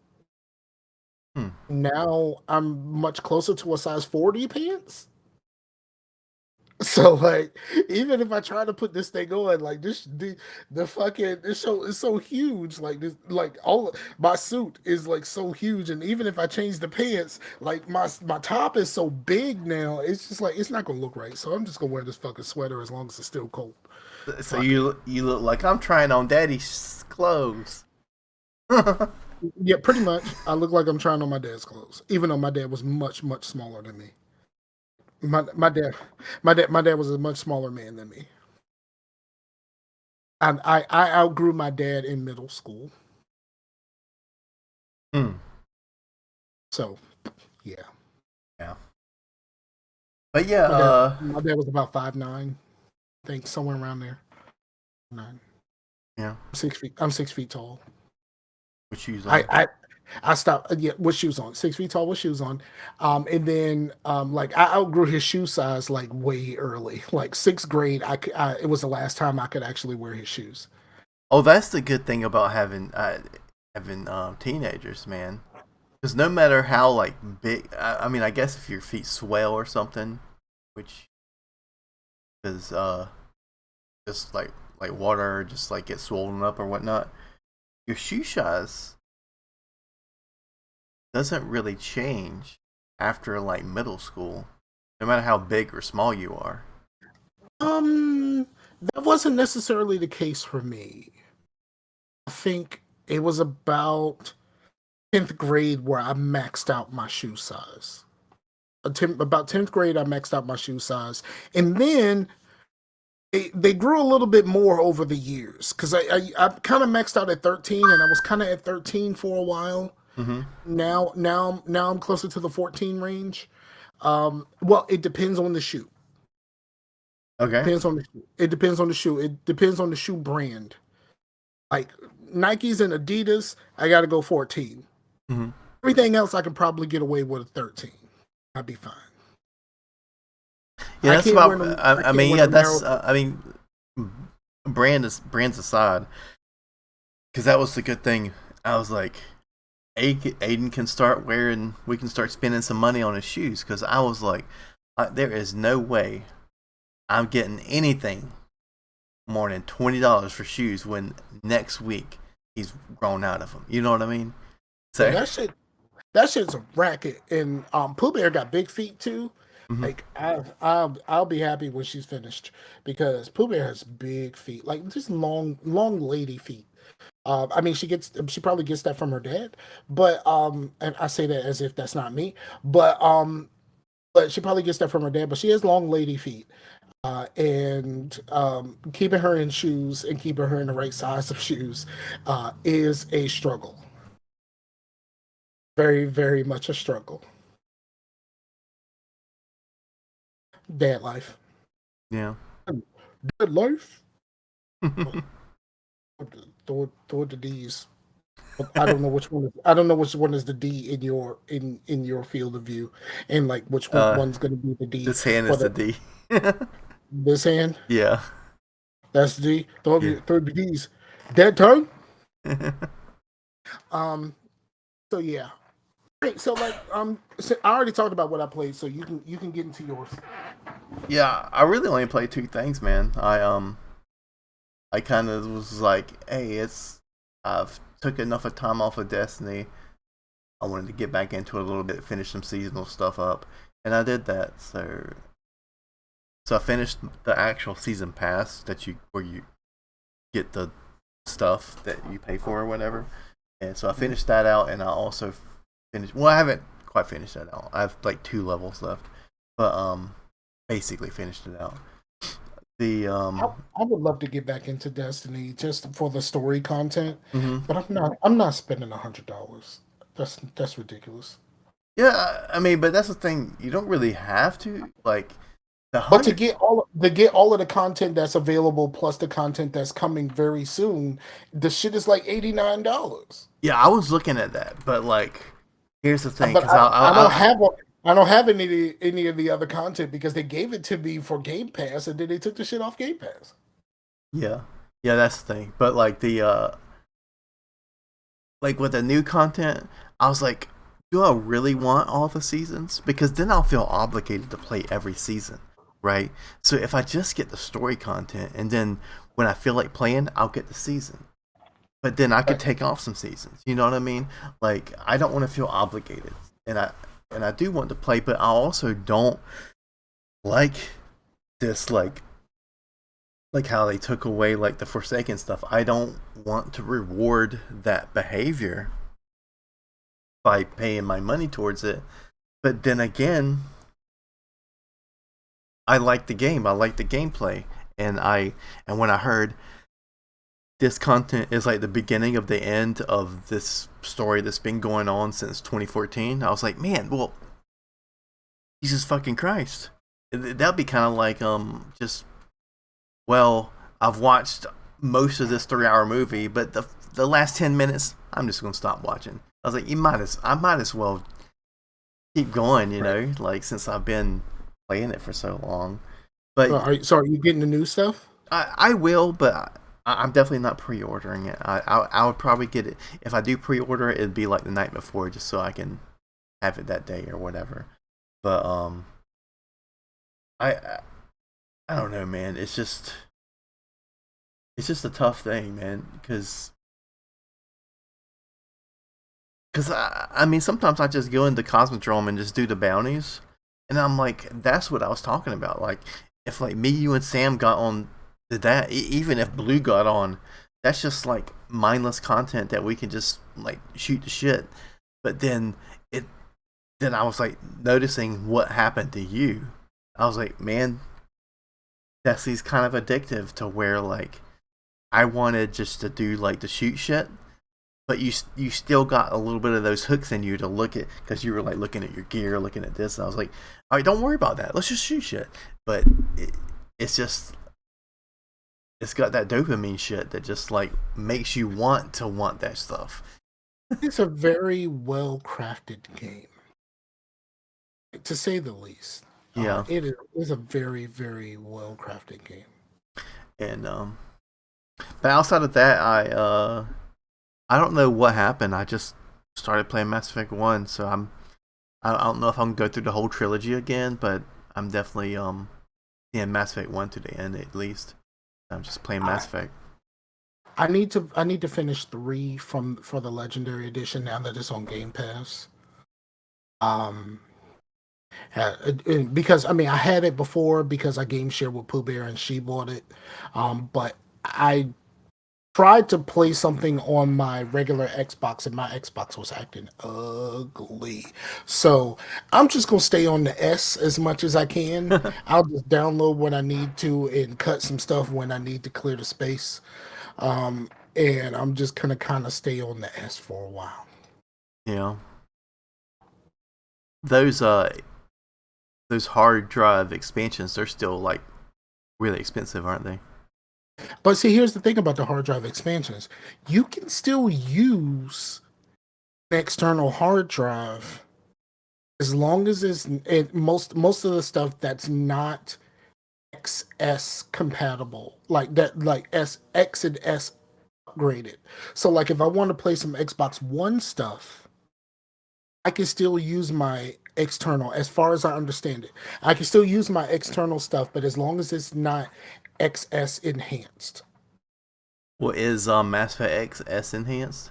Hmm. Now I'm much closer to a size 40 pants. So like even if I try to put this thing on, like the fucking this show is so huge. Like this like all my suit is like so huge. And even if I change the pants, like my top is so big now, it's just like it's not gonna look right. So I'm just gonna wear this fucking sweater as long as it's still cold. So Fuck it. you look like I'm trying on daddy's clothes. Yeah, pretty much. I look like I'm trying on my dad's clothes, even though my dad was much, much smaller than me. My dad my dad was a much smaller man than me. I outgrew my dad in middle school. Hmm. So yeah. Yeah. But yeah, My dad was about 5'9", I think somewhere around there. 9. yeah. 6 feet. I'm 6 feet tall. With shoes I on. I I stopped. Yeah, with shoes on. 6 feet tall with shoes on. And then like I outgrew his shoe size like way early. Like sixth grade, it was the last time I could actually wear his shoes. Oh, that's the good thing about having teenagers, man. Because no matter how like big, I mean, I guess if your feet swell or something, which is just like water, just like get swollen up or whatnot, your shoe size doesn't really change after like middle school, no matter how big or small you are. That wasn't necessarily the case for me. I think it was about 10th grade where I maxed out my shoe size. About 10th grade, I maxed out my shoe size. And then they grew a little bit more over the years because I kind of maxed out at 13 and I was kind of at 13 for a while. Mm-hmm. Now I'm closer to the 14 range. Well, it depends on the shoe. Okay. Depends on the shoe. It depends on the shoe. It depends on the shoe brand. Like Nikes and Adidas, I got to go 14. Mm-hmm. Everything else, I could probably get away with a 13. I'd be fine. Yeah, I that's can't wear about. them. I I can't mean, wear yeah, them that's. narrow. I mean, brands aside, because that was the good thing. I was like, Aiden can start wearing. We can start spending some money on his shoes. Because I was like, there is no way I'm getting anything more than $20 for shoes when next week he's grown out of them. You know what I mean? Yeah, So, that shit's a racket. And Pooh Bear got big feet too. mm-hmm. Like I'll be happy when she's finished because Pooh Bear has big feet, like just long lady feet. I mean, she probably gets that from her dad, but and I say that as if that's not me, but she probably gets that from her dad. But she has long lady feet, and keeping her in shoes and keeping her in the right size of shoes is a struggle. Very, very much a struggle. Dad life. Yeah. Dad life. Throw the D's. I don't know which one. I don't know which one is the D in your field of view, and like which uh, one's going to be the D this hand for is the D. this hand. Yeah. That's the D. Yeah. Throw the D's. Dead tongue. Um. So yeah. Great. So like so I already talked about what I played, so you can get into yours. Yeah, I really only played two things, man. I kind of was like, hey, I've took enough of time off of Destiny. I wanted to get back into it a little bit, finish some seasonal stuff up, and I did that. So So I finished the actual season pass where you get the stuff that you pay for or whatever. And so I finished that out, and I also finished. Well, I haven't quite finished that out. I have like 2 levels left, but basically finished it out. The I would love to get back into Destiny just for the story content, mhm. but I'm not spending $100. That's ridiculous. Yeah, I mean, but that's the thing. You don't really have to like the But 100. to get all of the content that's available plus the content that's coming very soon, the shit is like $89. Yeah, I was looking at that, but like, here's the thing, But because I don't have I don't have any of the other content because they gave it to me for Game Pass and then they took the shit off Game Pass. yeah, yeah, that's the thing. But like like with the new content, I was like, do I really want all the seasons? Because then I'll feel obligated to play every season, right? So if I just get the story content, and then when I feel like playing, I'll get the season. But then I could Right. take off some seasons. You know what I mean? Like I don't want to feel obligated, and I do want to play, but I also don't like this like how they took away like the Forsaken stuff. I don't want to reward that behavior by paying my money towards it. But then again, I like the game. I like the gameplay, and when I heard this content is like the beginning of the end of this story that's been going on since 2014, I was like, man, well, Jesus fucking Christ. That'd be kind of like just, well, I've watched most of this 3-hour movie, but the last 10 minutes, I'm just gonna stop watching. I was like, I might as well keep going, you Right. know, like since I've been playing it for so long. But So are you getting the new stuff? I will, but I'm definitely not pre-ordering it. I would probably get it if I do pre-order it. It'd be like the night before, just so I can have it that day or whatever. But I I don't know, man. It's just a tough thing, man, because I mean sometimes I just go into Cosmodrome and just do the bounties, and I'm like, that's what I was talking about. Like if like me, you, and Sam got on to that, even if Blue got on, that's just like mindless content that we can just like shoot the shit. But it then I was like noticing what happened to you. I was like, man, Destiny's kind of addictive to where like I wanted just to do like the shoot shit, but you still got a little bit of those hooks in you to look at because you were like looking at your gear, looking at this. And I was like, all right, don't worry about that. Let's just shoot shit. But it's just it's got that dopamine shit that just like makes you want to want that stuff. It's a very well crafted game, to say the least. Yeah, It is a very, very well crafted game. and but outside of that, I don't know what happened. I just started playing Mass Effect 1, so I don't know if I'm gonna go through the whole trilogy again, but I'm definitely seeing Mass Effect 1 to the end at least. I'm just playing Mass Effect. I need to finish 3 for the Legendary Edition now that it's on Game Pass. Um, because I mean I had it before because I game shared with Pooh Bear and she bought it. But I tried to play something on my regular Xbox and my Xbox was acting ugly. So I'm just gonna stay on the S as much as I can. I'll just download what I need to and cut some stuff when I need to clear the space. Um, and I'm just gonna kind of stay on the S for a while. Yeah, those those hard drive expansions, they're still like really expensive, aren't they? But see, here's the thing about the hard drive expansions: you can still use an external hard drive as long as most of the stuff that's not XS compatible, like that, like X and S upgraded. So, like, if I want to play some Xbox One stuff, I can still use my external, as far as I understand it. I can still use my external stuff, but as long as it's not XS enhanced, Well, is Mass Effect X S enhanced?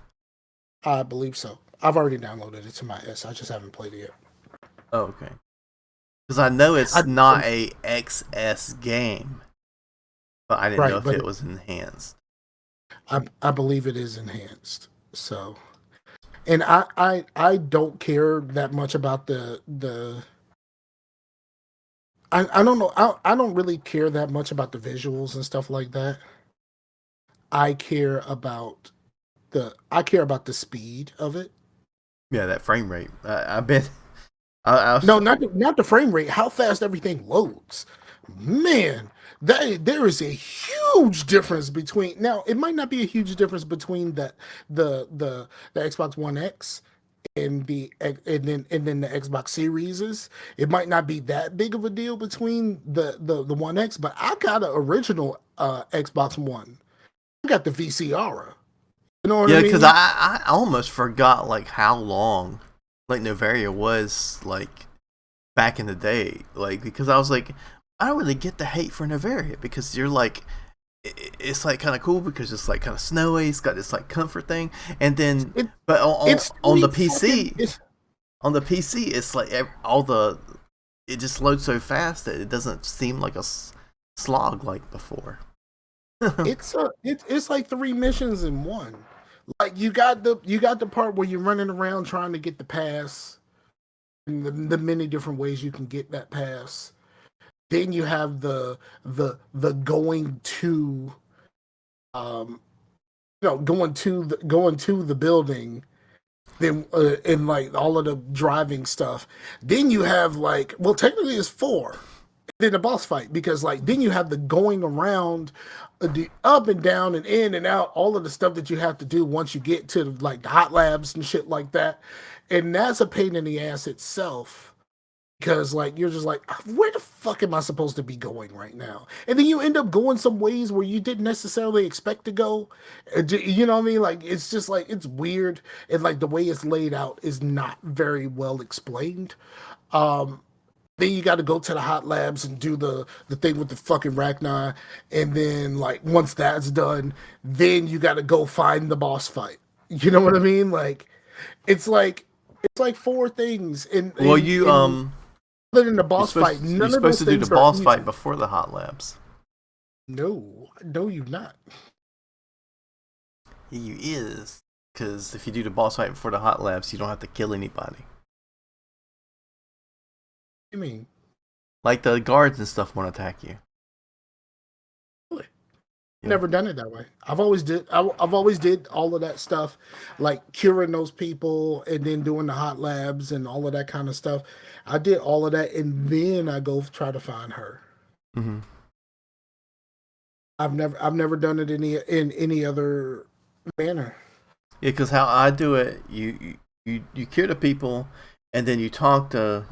I believe so. I've already downloaded it to my S. I just haven't played it yet. Oh, okay. Because I know I it's not a XS game, but I didn't know if it was enhanced. I believe it is enhanced. So, and I don't care that much about the. I don't know. I don't really care that much about the visuals and stuff like that. I care about the speed of it. Yeah, that frame rate. I've been. No, not the frame rate. How fast everything loads. Man, there is a huge difference between now. It might not be a huge difference between the Xbox One X and then the Xbox Series. It might not be that big of a deal between the One X, but I got an original Xbox One. I got the VCR. You know what I Yeah, mean? because I almost forgot like how long like Novaria was like back in the day. Like because I was like, I don't really get the hate for Novaria because you're like it's like kind of cool because it's like kind of snowy. It's got this like comfort thing, and then but on the PC on the PC it's like it just loads so fast that it doesn't seem like a slog like before. It's like three missions in one. Like you got the part where you're running around trying to get the pass, and the many different ways you can get that pass. Then you have the going to going to the building. Then and like all of the driving stuff. Then you have like well technically it's four. Then the boss fight because like then you have the going around the up and down and in and out all of the stuff that you have to do once you get to like the hot labs and shit like that, and that's a pain in the ass itself because like you're just like where the fuck am I supposed to be going right now, and then you end up going some ways where you didn't necessarily expect to go. You know what I mean? Like it's just like it's weird, and like the way it's laid out is not very well explained. um then you got to go to the hot labs and do the thing with the fucking Ragnar, and then like once that's done, then you got to go find the boss fight. You know what I mean? Like it's like four things Well, other than the boss fight. you're None of supposed those to do the things are boss easy. fight before the hot labs. No, you not. You is because if you do the boss fight before the hot labs, you don't have to kill anybody. What do you mean? Like the guards and stuff won't attack you. Really? Yeah. Never done it that way. I've always did all of that stuff, like curing those people and then doing the hot labs and all of that kind of stuff. I did all of that and then I go try to find her. Mm-hmm. I've never done it in any other manner. Yeah, because how I do it, you cure the people, and then you talk to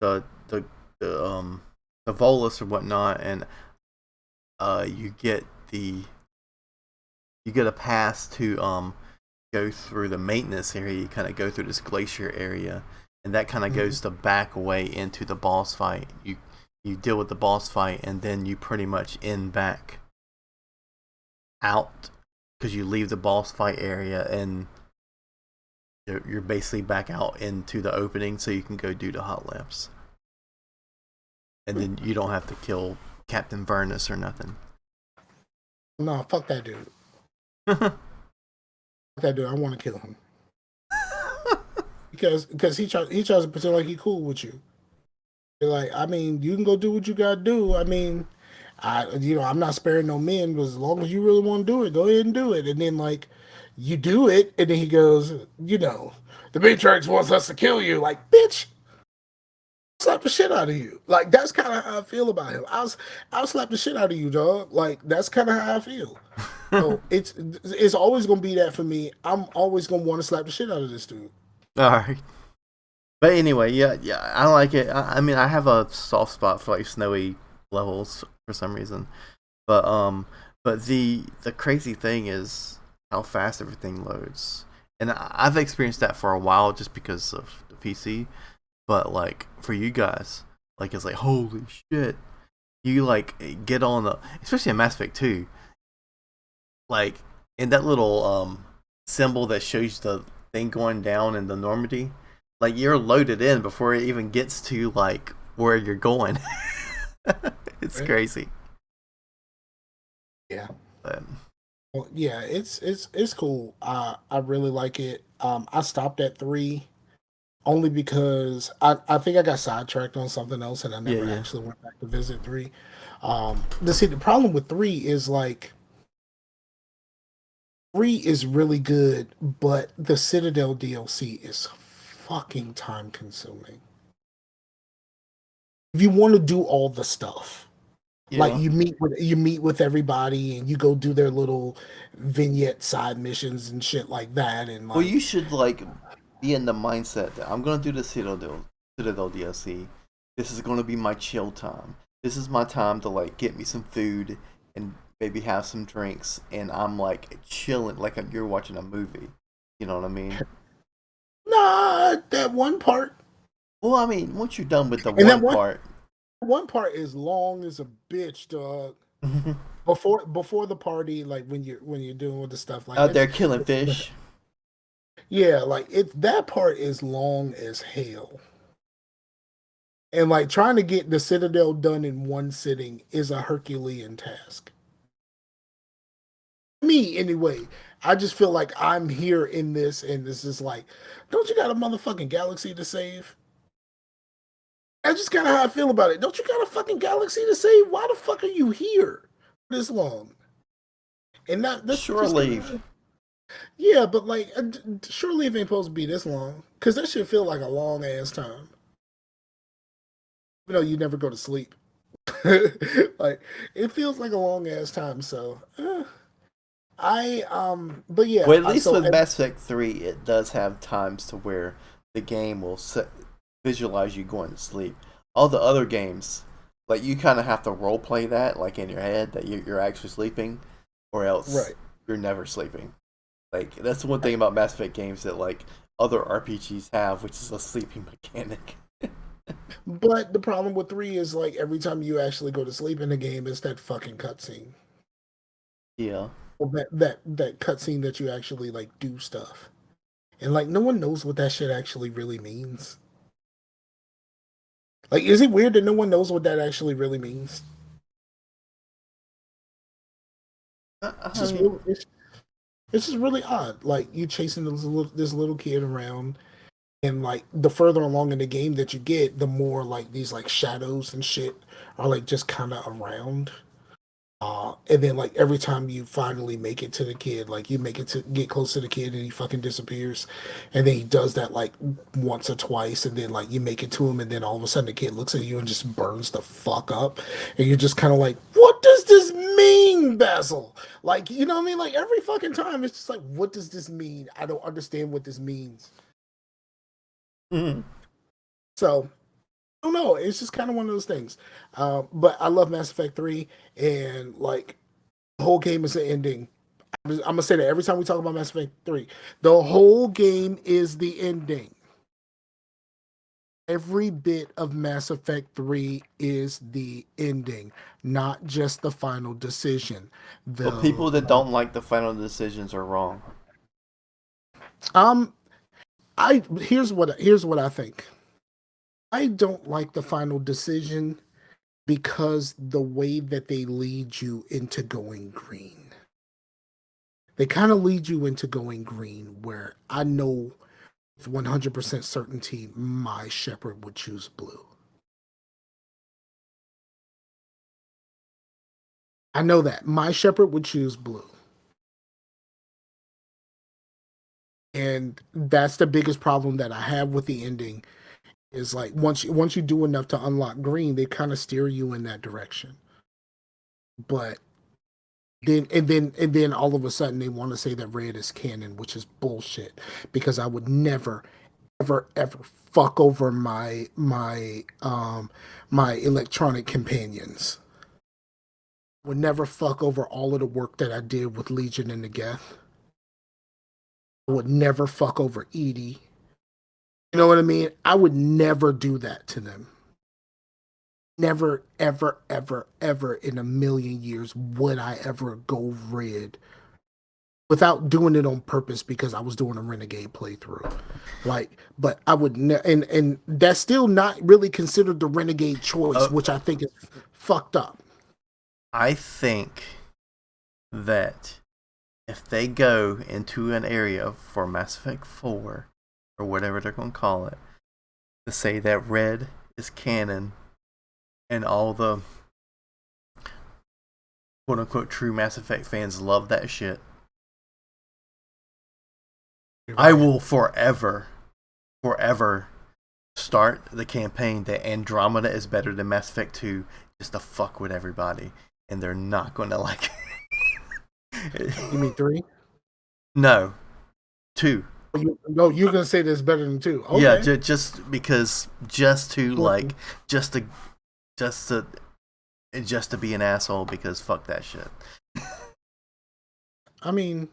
the the the Volus or whatnot, and you get a pass to go through the maintenance area. You kind of go through this glacier area, and that kind of goes the back way into the boss fight. You deal with the boss fight, and then you pretty much end back out because you leave the boss fight area and you're basically back out into the opening, so you can go do the hot labs, and then you don't have to kill Captain Vernus or nothing. No, fuck that dude. Fuck that dude. I want to kill him because he tries to pretend like he cool with you. Like, I mean, you can go do what you gotta do. I mean, I'm not sparing no men, but as long as you really want to do it, go ahead and do it. And then, like, you do it, and then he goes, the Matrix wants us to kill you. Like, bitch, slap the shit out of you. Like, that's kind of how I feel about him. I'll slap the shit out of you, dog. Like, that's kind of how I feel. So it's always gonna be that for me. I'm always gonna want to slap the shit out of this dude. All right. But anyway, yeah, I like it. I mean, I have a soft spot for like snowy levels for some reason, but the crazy thing is how fast everything loads, and I've experienced that for a while just because of the PC. But like for you guys, like it's like holy shit, you like get on the especially in Mass Effect 2, like in that little symbol that shows the thing going down in the Normandy. Like you're loaded in before it even gets to like where you're going. It's Right? crazy. Yeah. But, Well, yeah, it's cool. I really like it. I stopped at 3 only because I think I got sidetracked on something else and I yeah, never yeah. actually went back to visit 3. The problem with 3 is like 3 is really good, but the Citadel DLC is fucking time consuming. If you want to do all the stuff, like Yeah. you meet with everybody and you go do their little vignette side missions and shit like that, and Well, like you should like be in the mindset that I'm gonna do the Citadel DLC. This is gonna be my chill time. This is my time to like get me some food and maybe have some drinks, and I'm like chilling like you're watching a movie. You know what I mean? nah, that one part, Well, I mean, once you're done with the and that one part, one part is long as a bitch, dog. Before the party, like when you're doing all the stuff, like out there killing fish. yeah, like that part is long as hell. And like trying to get the Citadel done in one sitting is a Herculean task. Me anyway. I just feel like I'm here in this, and this is like, don't you got a motherfucking galaxy to save? That's just kind of how I feel about it. Don't you got a fucking galaxy to save? Why the fuck are you here this long? And that's Shore just kind leave. of yeah, but like, surely it ain't supposed to be this long because that should feel like a long ass time. You know, you never go to sleep. Like it feels like a long ass time. So but yeah. Well, at least So with Mass Effect 3, it does have times to where the game will visualize you going to sleep. All the other games, like you kind of have to role play that, like in your head, that you're actually sleeping, or else right. you're never sleeping. Like that's one thing about Mass Effect games that like other RPGs have, which is a sleeping mechanic. But the problem with 3 is like every time you actually go to sleep in the game, it's that fucking cutscene. Yeah. Or that cutscene that you actually like do stuff. And like no one knows what that shit actually really means. Like, is it weird that no one knows what that actually really means? It's I just mean, really, it's just really odd. Like you chasing this little kid around, and like the further along in the game that you get, the more like these like shadows and shit are like just kind of around. And then like every time you finally make it to the kid, like you make it to get close to the kid and he fucking disappears. And then he does that like once or twice, and then like you make it to him, and then all of a sudden the kid looks at you and just burns the fuck up. And you're just kind of like, what does this mean, Basil? Like, you know what I mean? Like every fucking time it's just like, what does this mean? I don't understand what this means. mhm. So I don't know. It's just kind of one of those things. But I love Mass Effect 3, and like the whole game is the ending. I'm gonna say that every time we talk about Mass Effect 3. The whole game is the ending. Every bit of Mass Effect 3 is the ending, not just the final decision. But The people that don't like the final decisions are wrong. um I here's what I think. I don't like the final decision because the way that they lead you into going green. They kind of lead you into going green where I know with 100% certainty my shepherd would choose blue. I know that my shepherd would choose blue. And that's the biggest problem that I have with the ending is like once you do enough to unlock green, they kind of steer you in that direction. But then all of a sudden they want to say that red is canon, which is bullshit because I would never ever fuck over my electronic companions. Would never fuck over all of the work that I did with Legion and the Geth. I would never fuck over Edie. You know what I mean? I would never do that to them. Never, ever, ever, ever in a million years would I ever go red without doing it on purpose because I was doing a Renegade playthrough. Like, but I would, and that's still not really considered the Renegade choice, which I think is fucked up. I think that if they go into an area for Mass Effect 4, or whatever they're going to call it, to say that red is canon, and all the quote-unquote true Mass Effect fans love that shit, I will forever start the campaign that Andromeda is better than Mass Effect 2 just to fuck with everybody, and they're not going to like it. You mean 3? No, 2. No, you're going to say this better than 2. Okay. Yeah, just because, just to be an asshole, because fuck that shit. I mean,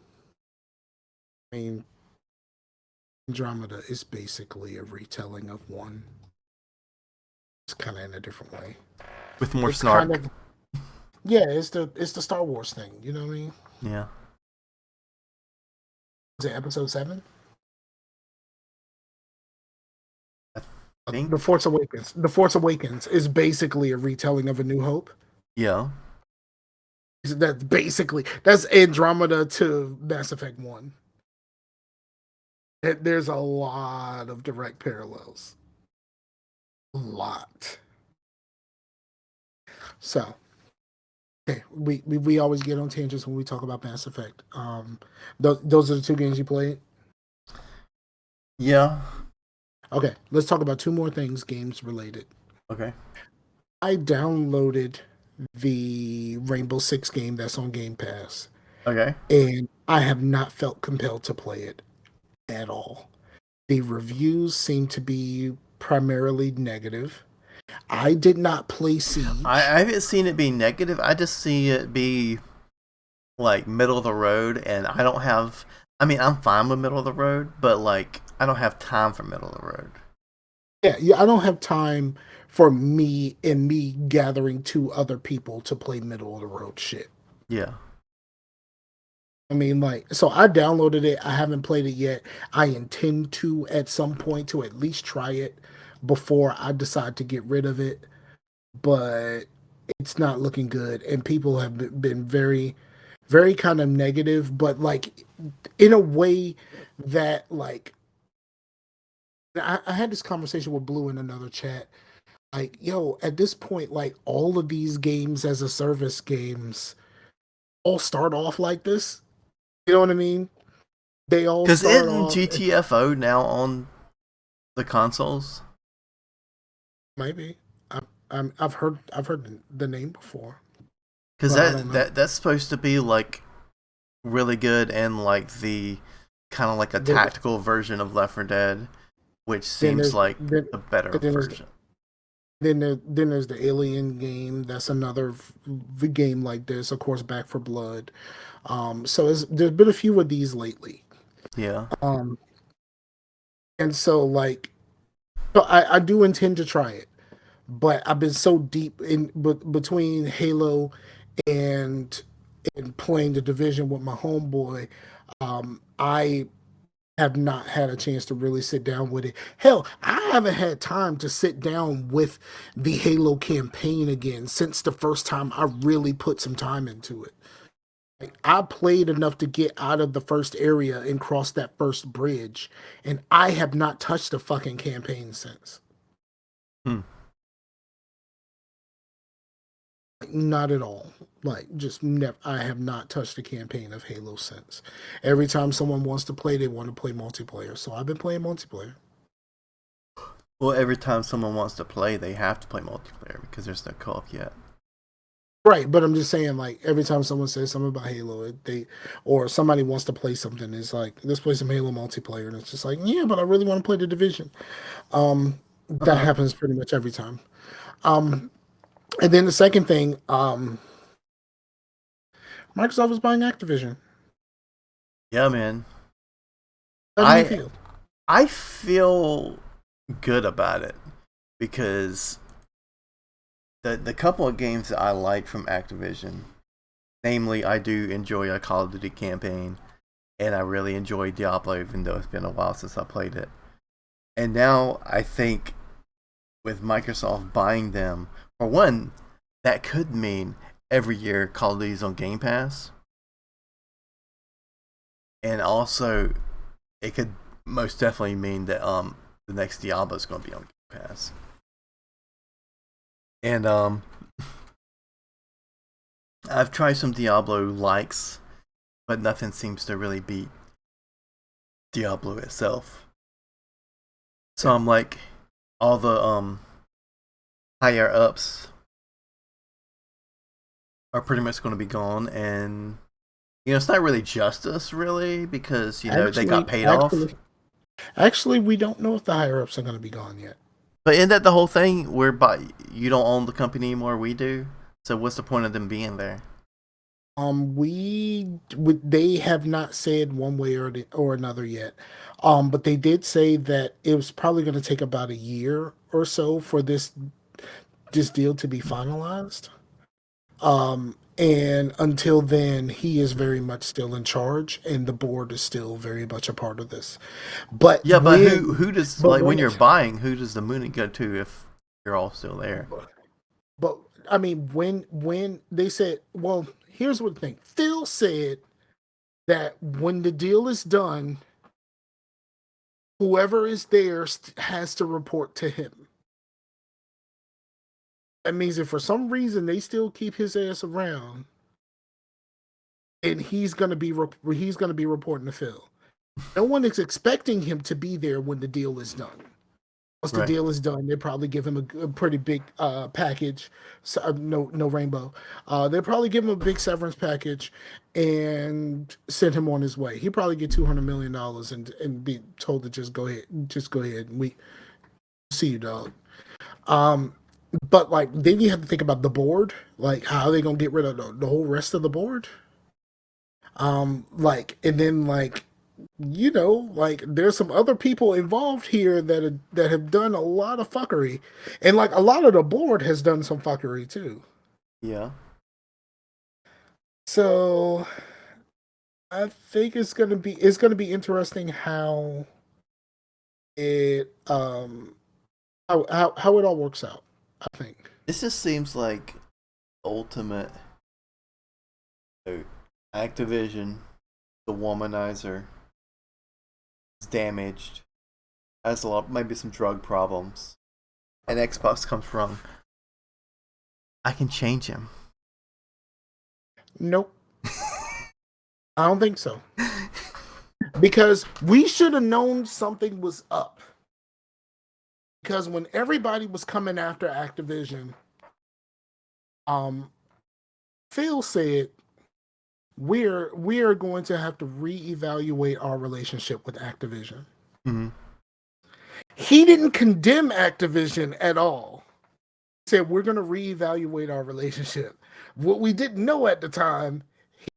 Andromeda is basically a retelling of 1. It's kind of in a different way. With more snark. It's the Star Wars thing. You know what I mean? Yeah. Is it episode 7? I think. The Force Awakens. The Force Awakens is basically a retelling of A New Hope. Yeah. That's Andromeda to Mass Effect 1. There's a lot of direct parallels. A lot. So, okay, we always get on tangents when we talk about Mass Effect. Those are the 2 games you played? Yeah. Okay, let's talk about 2 more things, games related. Okay. I downloaded the Rainbow Six game that's on Game Pass. Okay. And I have not felt compelled to play it at all. The reviews seem to be primarily negative. I did not play Siege. I haven't seen it be negative. I just see it be like middle of the road, and I don't have. I mean, I'm fine with middle of the road, but like I don't have time for middle of the road. Yeah, I don't have time for me gathering 2 other people to play middle of the road shit. Yeah. I mean, like, so I downloaded it. I haven't played it yet. I intend to at some point to at least try it before I decide to get rid of it. But it's not looking good. And people have been very, very kind of negative, but like in a way that like, I had this conversation with Blue in another chat. Like, yo, at this point, like all of these games as a service games all start off like this. You know what I mean? They all start off. Because isn't GTFO now on the consoles? Maybe. I've heard the name before. Because that's supposed to be like really good and like the kind of like a tactical version of Left 4 Dead, which seems like the better version. Then there's the Alien game. That's another game like this. Of course, Back 4 Blood. So there's been a few of these lately. Yeah. And so like, so I do intend to try it, but I've been so deep in between Halo and playing the Division with my homeboy. I have not had a chance to really sit down with it. Hell, I haven't had time to sit down with the Halo campaign again since the first time I really put some time into it. Like, I played enough to get out of the first area and cross that first bridge, and I have not touched the fucking campaign since. Like, not at all. Like, just never. I have not touched the campaign of Halo since. Every time someone wants to play, they want to play multiplayer. So I've been playing multiplayer. Well, every time someone wants to play, they have to play multiplayer because there's no co-op yet. Right, but I'm just saying, like, every time someone says something about Halo, or somebody wants to play something, it's like, let's play some Halo multiplayer, and it's just like, yeah, but I really want to play the Division. That happens pretty much every time. And then the second thing, Microsoft is buying Activision. Yeah, man. How do you feel? I feel good about it because the couple of games that I like from Activision, namely, I do enjoy a Call of Duty campaign, and I really enjoy Diablo, even though it's been a while since I played it. And now I think with Microsoft buying them, for one, that could mean every year Call of Duty's on Game Pass. And also, it could most definitely mean that the next Diablo is going to be on Game Pass. And I've tried some Diablo likes, but nothing seems to really beat Diablo itself. So I'm like, all the higher ups are pretty much going to be gone, and it's not really justice, really, because they got paid off. Actually, we don't know if the higher ups are going to be gone yet. But isn't that the whole thing? Whereby you don't own the company anymore, we do. So what's the point of them being there? They have not said one way or another yet. But they did say that it was probably going to take about a year or so for this deal to be finalized. And until then, he is very much still in charge, and the board is still very much a part of this. But yeah, but who does when you're buying? Who does the money go to if you're all still there? But I mean, when they said, well, here's what the thing. Phil said that when the deal is done, whoever is there has to report to him. That means if for some reason they still keep his ass around, and he's gonna be reporting to Phil. No one is expecting him to be there when the deal is done. Once the deal is done, they probably give him a pretty big package. So, no rainbow. They'll probably give him a big severance package and send him on his way. He'll probably get $200 million and be told to just go ahead. And we see you, dog. But like then you have to think about the board. Like how are they gonna get rid of the whole rest of the board? And then there's some other people involved here that have done a lot of fuckery, and like a lot of the board has done some fuckery too. Yeah. So I think it's gonna be interesting how it how it all works out. I think this just seems like ultimate Activision, the womanizer, is damaged, has maybe some drug problems, and Xbox comes from, I can change him. Nope. I don't think so. Because we should have known something was up. Because when everybody was coming after Activision, Phil said, we are going to have to reevaluate our relationship with Activision. Mm-hmm. He didn't condemn Activision at all. He said, we're going to reevaluate our relationship. What we didn't know at the time,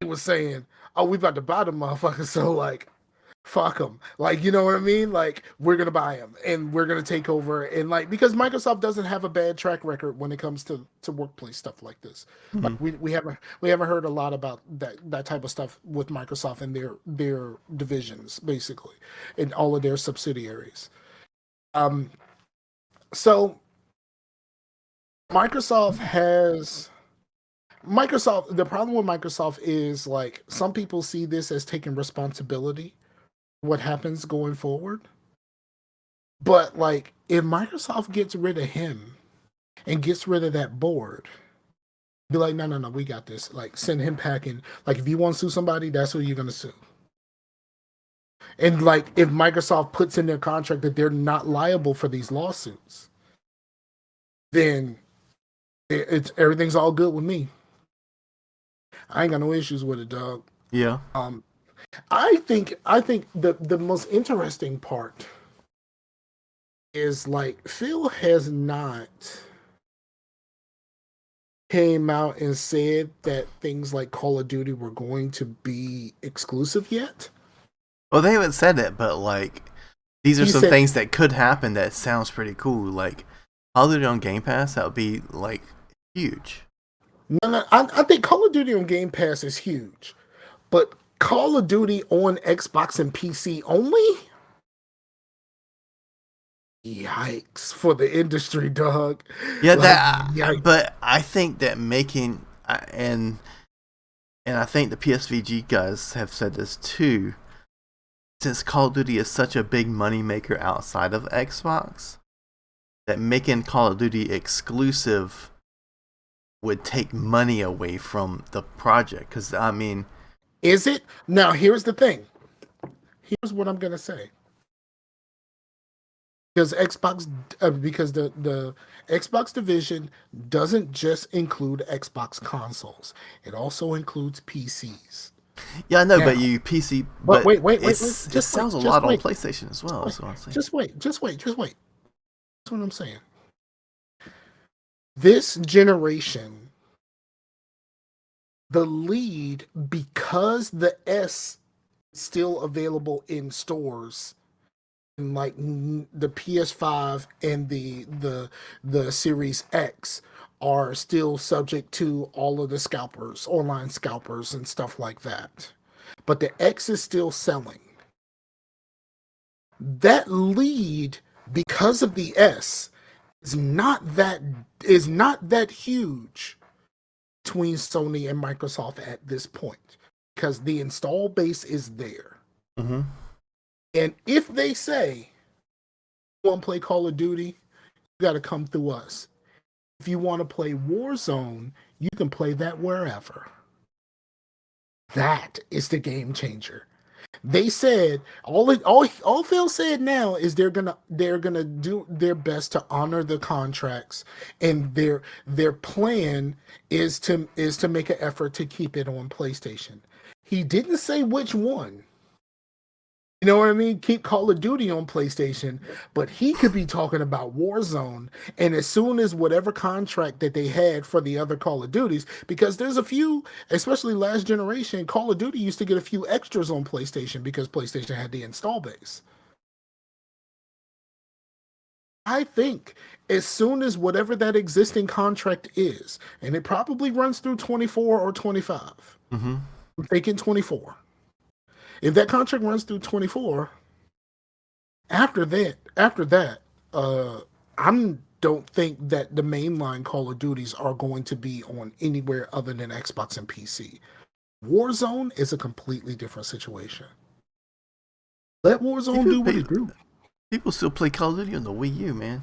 he was saying, oh, we about to buy the motherfucker, so like, fuck them. Like, you know what I mean? Like, we're going to buy them, and we're going to take over. And like, because Microsoft doesn't have a bad track record when it comes to workplace stuff like this. Mm-hmm. Like, we haven't heard a lot about that type of stuff with Microsoft and their divisions, basically, and all of their subsidiaries. So the problem with Microsoft is like some people see this as taking responsibility what happens going forward. But like if Microsoft gets rid of him and gets rid of that board, be like, no, we got this. Like send him packing. Like if you want to sue somebody, that's who you're gonna sue. And like if Microsoft puts in their contract that they're not liable for these lawsuits, then it's everything's all good with me. I ain't got no issues with it, dog. Yeah. I think the most interesting part is like Phil has not came out and said that things like Call of Duty were going to be exclusive yet. Well, they haven't said it, but like these are some things that could happen that sounds pretty cool. Like Call of Duty on Game Pass, that would be like huge. No, I think Call of Duty on Game Pass is huge, but Call of Duty on Xbox and PC only? Yikes for the industry, dog. Yeah, Like, that. But I think that making and I think the PSVG guys have said this too. Since Call of Duty is such a big money maker outside of Xbox, that making Call of Duty exclusive would take money away from the project. Because I mean, is it? Now, here's the thing. Here's what I'm gonna say. Because because the Xbox division doesn't just include Xbox consoles; it also includes PCs. yeah, I know, Now, but you PC, but wait. it sells a lot on PlayStation as well. That's what I'm saying. Just wait. That's what I'm saying. This generation, the lead, because the S is still available in stores, like the PS5 and the Series X are still subject to all of the scalpers, online scalpers and stuff like that. But the X is still selling. That lead, because of the S, is not that huge between Sony and Microsoft at this point, because the install base is there. Mm-hmm. And if they say you want to play Call of Duty, you got to come through us. If you want to play Warzone, you can play that wherever. That is the game changer. They said all Phil said now is they're gonna do their best to honor the contracts, and their plan is to make an effort to keep it on PlayStation. He didn't say which one. You know what I mean? Keep Call of Duty on PlayStation, but he could be talking about Warzone. And as soon as whatever contract that they had for the other Call of Duties, because there's a few, especially last generation, Call of Duty used to get a few extras on PlayStation because PlayStation had the install base. I think as soon as whatever that existing contract is, and it probably runs through 24 or 25, mm-hmm. I'm thinking 24. If that contract runs through 24, after that, I don't think that the mainline Call of Duties are going to be on anywhere other than Xbox and PC. Warzone is a completely different situation. Let Warzone do what it do. People still play Call of Duty on the Wii U, man.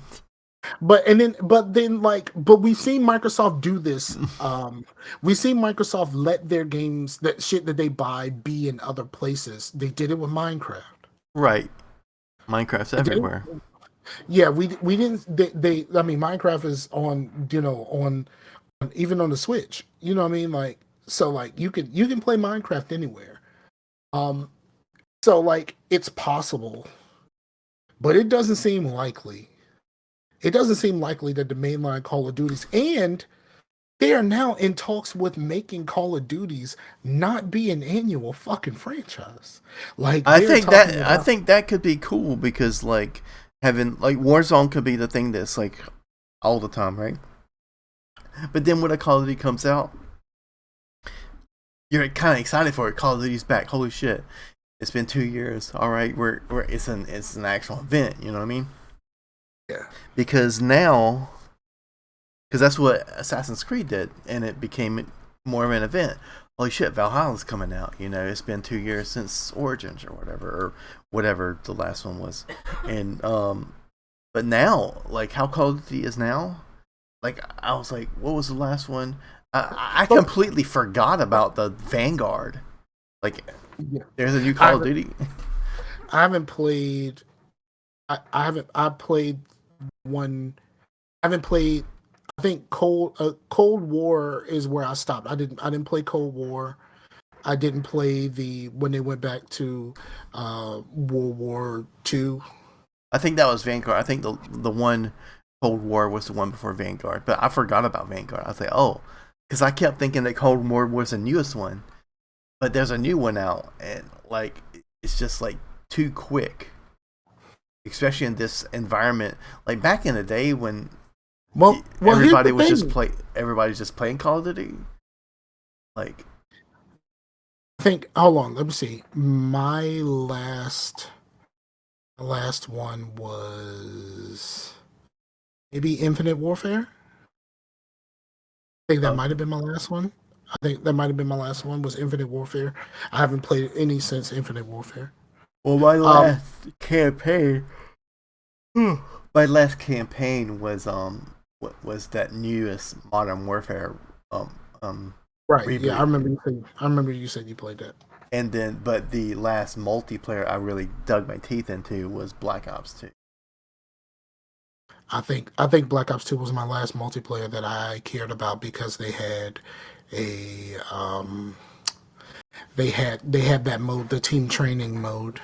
But we've seen Microsoft do this. We've seen Microsoft let their games, that shit that they buy, be in other places. They did it with Minecraft. Right. Minecraft's everywhere. Yeah, we didn't. I mean, Minecraft is on, on even on the Switch. You know what I mean? Like, so like you can play Minecraft anywhere. So like it's possible, but it doesn't seem likely. It doesn't seem likely that the mainline Call of Duties, and they are now in talks with making Call of Duties not be an annual fucking franchise. Like, I think that could be cool, because like having like Warzone could be the thing that's like all the time, right? But then when a Call of Duty comes out, you're kind of excited for it. Call of Duty's back. Holy shit! It's been 2 years. All right, it's an actual event. You know what I mean? Yeah. Because that's what Assassin's Creed did, and it became more of an event. Holy shit, Valhalla's coming out. It's been 2 years since Origins or whatever the last one was. And but now, like how Call of Duty is now, like I was like, what was the last one? I completely forgot about the Vanguard. Like, there's a new Call of Duty. I haven't played. I played one. I haven't played. I think Cold War is where I stopped. I didn't play Cold War. I didn't play when they went back to World War II. I think that was Vanguard. I think the one Cold War was the one before Vanguard, but I forgot about Vanguard. I was like, oh, because I kept thinking that Cold War was the newest one, but there's a new one out, and like it's just like too quick, especially in this environment. Like back in the day when everybody's just playing Call of Duty. Like think. Hold on, let me see. My last one was maybe Infinite Warfare. I think that might Okay. have been my last one. I think that might have been my last one was Infinite Warfare. I haven't played any since Infinite Warfare. Well, my Um, last campaign, my last campaign was what was that newest Modern Warfare um um right. Yeah, reboot, I remember you said you played that. and then but the last multiplayer I really dug my teeth into was Black Ops 2. I think Black Ops 2 was my last multiplayer that I cared about because a they had that mode, the team training mode.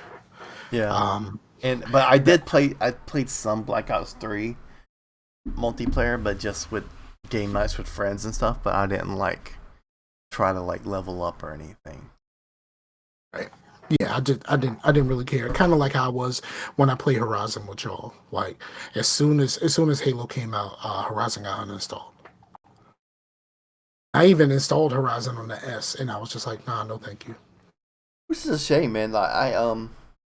Yeah, Um, and but I that did play. I played some Black Ops 3 multiplayer, but just with game nights with friends and stuff. But I didn't like try to like level up or anything. right. Yeah, I didn't really care. Kind of like how I was when I played Horizon with y'all. Like as soon as Halo came out, Horizon got uninstalled. I even installed Horizon on the S, and I was just like, nah, no, thank you. Which is a shame, man. Like I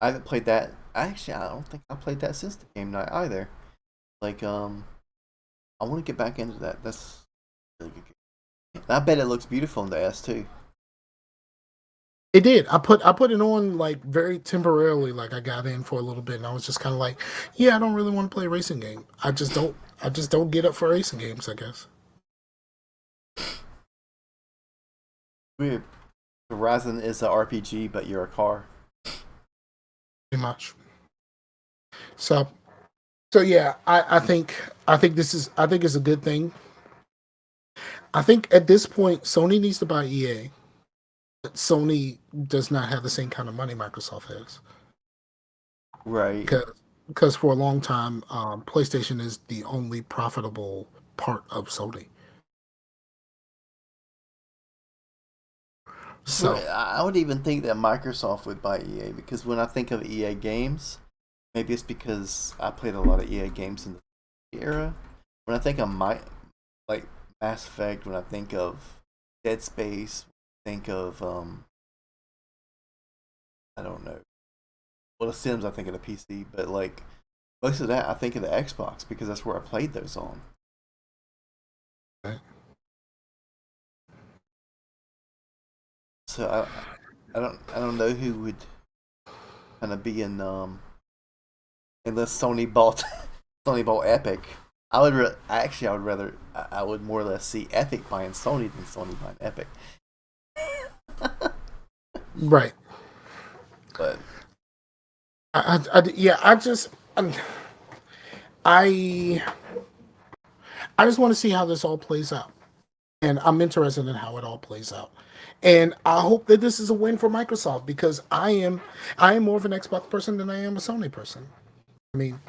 haven't played that. Actually, I don't think I played that since the game night either. Like I want to get back into that. That's a really good game. I bet it looks beautiful in the S too. It did. I put it on like very temporarily. Like I got in for a little bit, and I was just kind of like, yeah, I don't really want to play a racing game. I just don't get up for racing games. I guess Weird. Horizon is a RPG, but you're a car. pretty much. So yeah, I think it's a good thing. I think at this point, Sony needs to buy EA. But Sony does not have the same kind of money Microsoft has Right. because for a long time, PlayStation is the only profitable part of Sony. So I would even think that Microsoft would buy EA because when I think of EA games, maybe it's because I played a lot of EA games in the era. When I think of like Mass Effect, when I think of Dead Space, think of I don't know. Well, the Sims I think of the PC, but like most of that I think of the Xbox because that's where I played those on. So I don't know who would kind of be in unless Sony bought Sony bought Epic. Actually I would rather I would more or less see Epic buying Sony than Sony buying Epic. right, But yeah, I I just want to see how this all plays out, and I'm interested in how it all plays out. And I hope that this is a win for Microsoft because I am more of an Xbox person than I am a Sony person. I mean,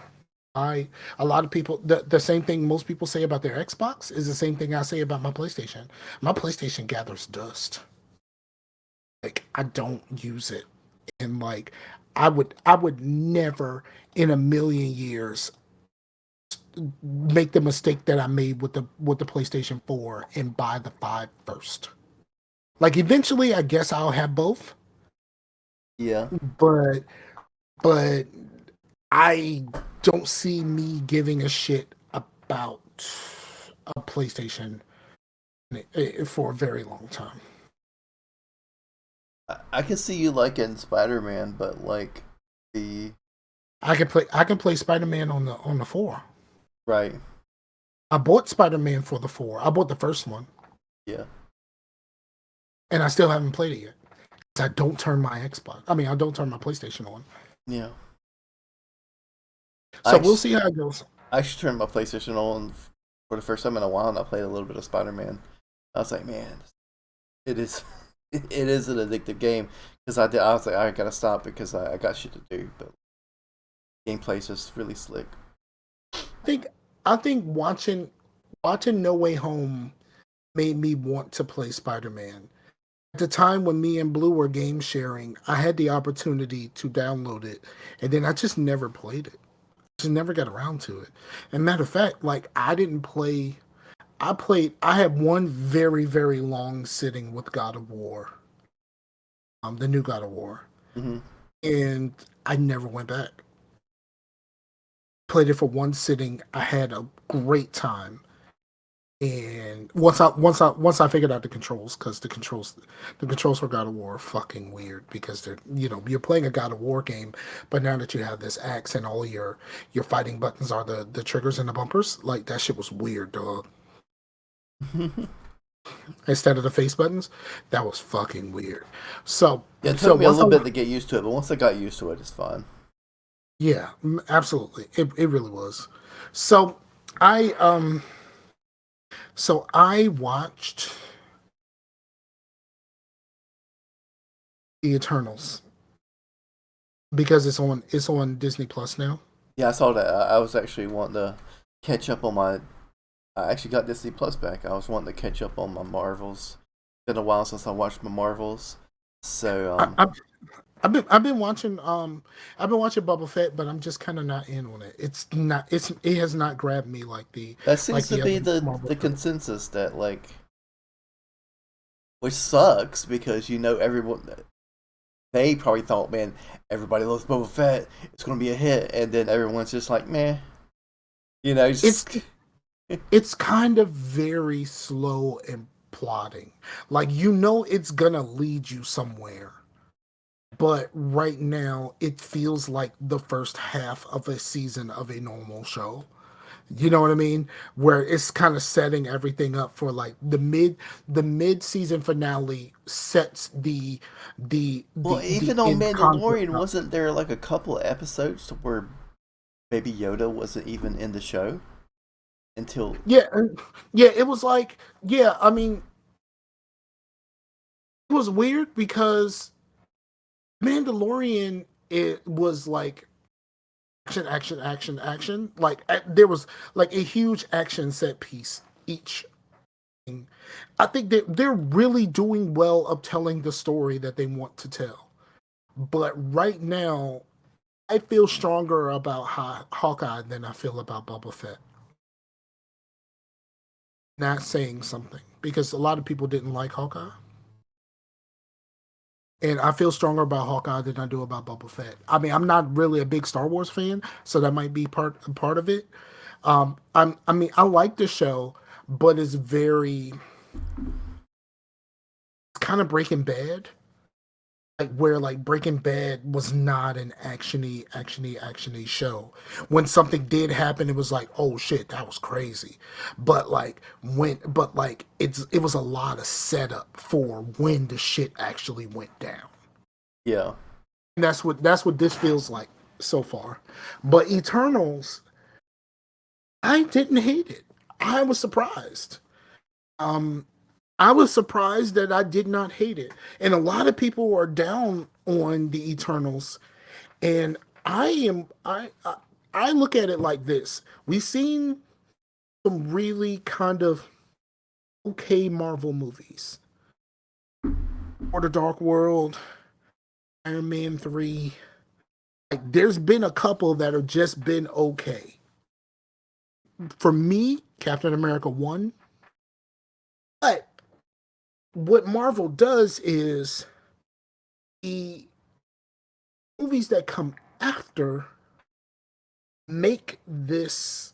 I a lot of people the same thing most people say about their Xbox is the same thing I say about my PlayStation. My PlayStation gathers dust. Like I don't use it, and like I would never in a million years make the mistake that I made with the PlayStation 4 and buy the 5 first. Like eventually I guess I'll have both, yeah, but but I don't see me giving a shit about a PlayStation for a very long time. I can see you liking Spider Man, but like the I can play Spider-Man on the 4. right, I bought Spider-Man for the 4. I bought the first one yeah, and I still haven't played it yet. I don't turn my Xbox. I mean, I don't turn my PlayStation on. yeah. So we'll see how it goes. I actually turned my PlayStation on for the first time in a while, and I played a little bit of Spider Man. I was like, man, it is it is an addictive game because I was like I gotta stop because I got shit to do, but gameplay is just really slick. think I think watching No Way Home made me want to play Spider-Man. At the time when me and Blue were game sharing, I had the opportunity to download it, and then I just never played it. Just never got around to it. And matter of fact, like I didn't play. I had one very very long sitting with God of War, the new God of War, Mm-hmm. and I never went back. Played it for one sitting. I had a great time. And once I figured out the controls, because the controls for God of War are fucking weird, because they're, you're playing a God of War game, but now that you have this axe and all your fighting buttons are the triggers and the bumpers, like that shit was weird, dog. Instead of the face buttons, that was fucking weird. So Yeah, it so took me a once I little bit to get used to it, but once I got used to it, it's fine. yeah, absolutely, it really was. So I um I watched the Eternals because it's on Disney Plus now. Yeah, I saw that. I was actually wanting to catch up on my. I actually got Disney Plus back. I was wanting to catch up on my Marvels. It's been a while since I watched my Marvels, so I, I've, I've been watching Boba Fett, but I'm just kind of not in on it. It has not grabbed me like the that seems to the be other the Marvel the shows. consensus that like, which sucks because everyone they probably thought, man, everybody loves Boba Fett. It's gonna be a hit, and then everyone's just like, meh, It's just it's kind of very slow and plotting. Like it's gonna lead you somewhere. But right now, it feels like the first half of a season of a normal show. You know what I mean? Where it's kind of setting everything up for like the mid season finale sets well, the even on end conflict Mandalorian, up. wasn't there like a couple of episodes where Baby Yoda wasn't even in the show until Yeah, yeah, it was like, yeah, I mean, it was weird because Mandalorian, it was like action, action, action, action. Like there was like a huge action set piece each. I think they're really doing well of telling the story that they want to tell. But right now, I feel stronger about Hawkeye than I feel about Boba Fett. Not saying something because a lot of people didn't like Hawkeye, and I feel stronger about Hawkeye than I do about Boba Fett. I mean, I'm not really a big Star Wars fan, so that might be part of it. I mean, I like the show, but it's kind of Breaking Bad, like where like Breaking Bad was not an actiony show. When something did happen, it was like, oh shit, that was crazy. But it was a lot of setup for when the shit actually went down. yeah. And that's what this feels like so far. But Eternals, I didn't hate it. I was surprised. Um, I was surprised that I did not hate it. And a lot of people are down on the Eternals. And I am I look at it like this. We've seen some really kind of okay Marvel movies. For the Dark World, Iron Man 3. Like there's been a couple that have just been okay. For me, Captain America 1. But what Marvel does is the movies that come after make this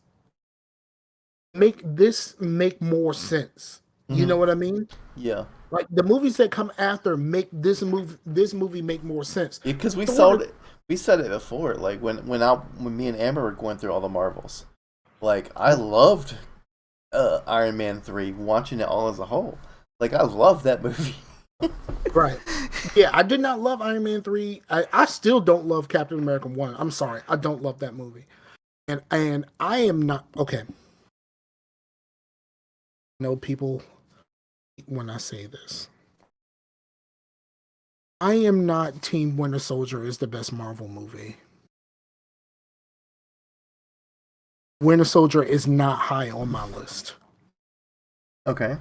make more sense. You Hmm. know what I mean? Yeah. Like the movies that come after make this movie make more sense. Yeah, because Thor, we said it before. Like when me and Amber were going through all the Marvels, like I loved Iron Man 3, watching it all as a whole. Like I love that movie. right? Yeah, I did not love Iron Man 3. I still don't love Captain America 1. I'm sorry, I don't love that movie. And I am not okay. I know people when I say this. I am not Team Winter Soldier is the best Marvel movie. Winter Soldier is not high on my list. Okay.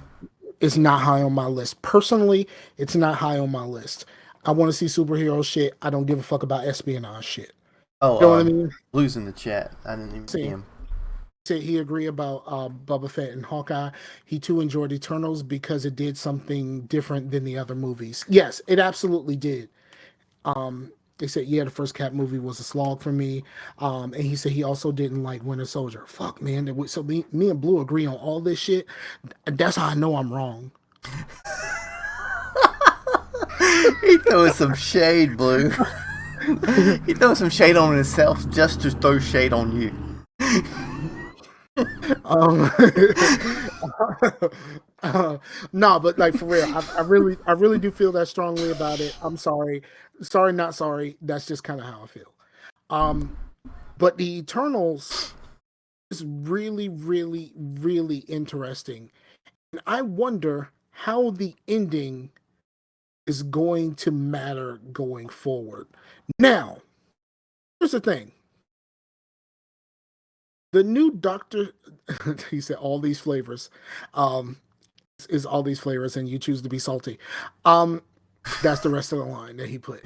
It's not high on my list. Personally, it's not high on my list. I want to see superhero shit. I don't give a fuck about espionage shit. Oh, You know what I mean? Blue's in the chat. I didn't even see See, him. Said he agreed about Boba Fett and Hawkeye. He too enjoyed Eternals because it did something different than the other movies. Yes, it absolutely did. They said, yeah, the first Cap movie was a slog for me. And he said he also didn't like Winter Soldier. Fuck, man. So me and Blue agree on all this shit. That's how I know I'm wrong. He throwing some shade, Blue. He throwing some shade on himself just to throw shade on you. um, no, but like for real, I really do feel that strongly about it. I'm sorry, not sorry. That's just kind of how I feel. But the Eternals is really, really, really interesting, and I wonder how the ending is going to matter going forward. Now, here's the thing: the new Doctor, he said, all these flavors. Is all these flavors and you choose to be salty. That's the rest of the line that he put.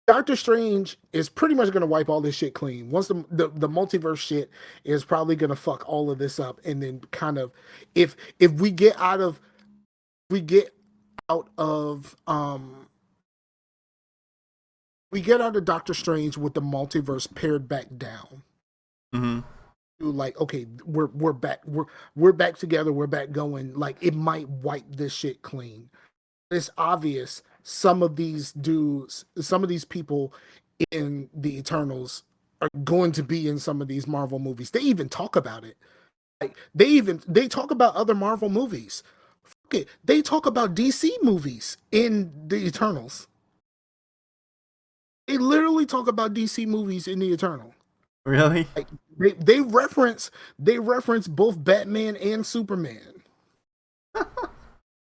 Doctor Strange is pretty much gonna wipe all this shit clean. Once the multiverse shit is probably gonna fuck all of this up, and then kind of if we get out of we get out of Doctor Strange with the multiverse pared back down. Mm-hmm. Like, okay, we're back, we're back together, we're back going. Like, it might wipe this shit clean. It's obvious some of these dudes, some of these people in the Eternals are going to be in some of these Marvel movies. They even talk about it. Like, they talk about other Marvel movies. Fuck it, they talk about DC movies in the Eternals. They literally talk about DC movies in the Eternal. Really? Like, they reference both Batman and Superman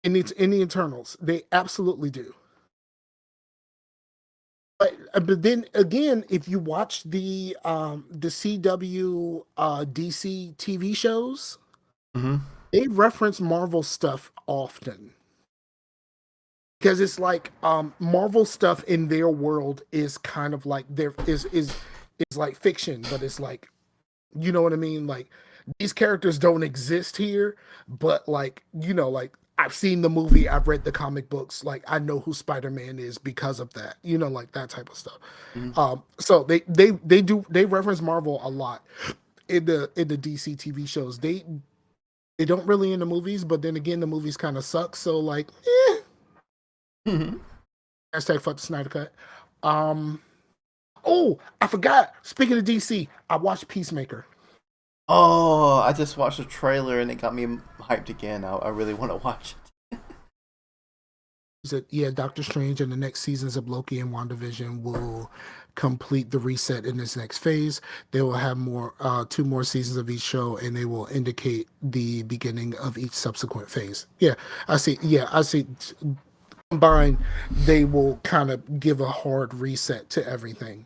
in the Eternals. They absolutely do. But then again, if you watch the CW DC TV shows, Mm-hmm. they reference Marvel stuff often. Because it's like Marvel stuff in their world is kind of like there is like fiction, but it's like, you know what I mean? Like, these characters don't exist here, but like, you know, like, I've seen the movie, I've read the comic books, like, I know who Spider-Man is because of that, you know, like that type of stuff. Mm-hmm. So they reference Marvel a lot in the DC TV shows. They don't really in the movies, but then again, the movies kind of suck. So like, Mm-hmm. hashtag fuck the Snyder Cut. Oh, I forgot. Speaking of DC, I watched Peacemaker. Oh, I just watched the trailer and it got me hyped again. I really want to watch it. He said, yeah, Doctor Strange and the next seasons of Loki and WandaVision will complete the reset in this next phase. They will have two more seasons of each show, and they will indicate the beginning of each subsequent phase. Yeah, I see. Yeah, I see. Combined, they will kind of give a hard reset to everything.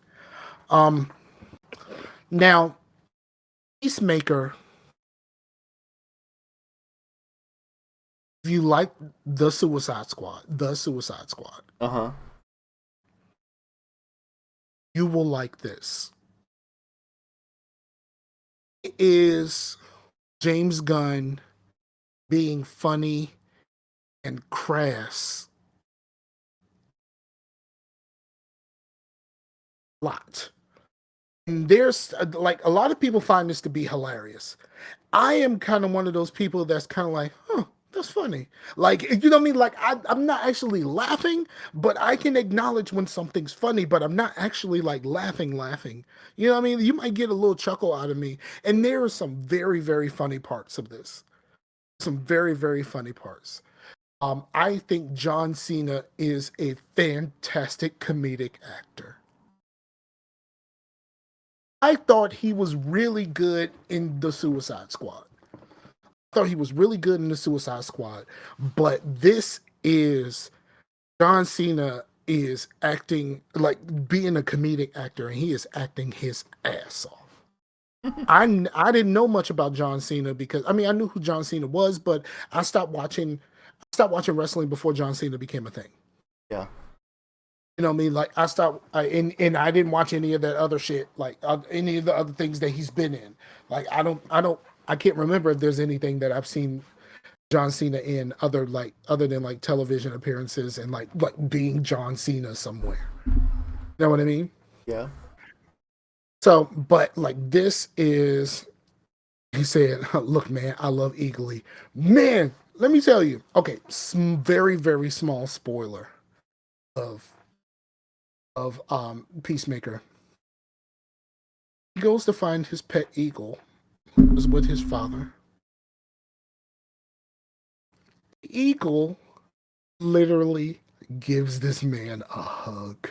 Now, Peacemaker, if you like the Suicide Squad, Uh-huh. you will like this. It is James Gunn being funny and crass. A lot. And there's like a lot of people find this to be hilarious. I am kind of one of those people that's kind of like, huh, that's funny. Like, you know what I mean? Like, I'm not actually laughing, but I can acknowledge when something's funny, but I'm not actually like laughing. You know what I mean? You might get a little chuckle out of me. And there are some very, very funny parts of this. Some very, very funny parts. I think John Cena is a fantastic comedic actor. I thought he was really good in the Suicide Squad. Thought he was really good in the Suicide Squad, but this is John Cena is acting like being a comedic actor, and he is acting his ass off. I didn't know much about John Cena because I mean I knew who John Cena was, but I stopped watching wrestling before John Cena became a thing. Yeah. You know what I mean? Like I stopped, and I didn't watch any of that other shit, like any of the other things that he's been in. Like I can't remember if there's anything that I've seen John Cena in other than like television appearances and like being John Cena somewhere. You know what I mean? Yeah. So, but like this is, he said, "Look, man, I love Eagly, man. Let me tell you. Okay, very very small spoiler of Peacemaker. He goes to find his pet eagle, who was with his father. The eagle literally gives this man a hug.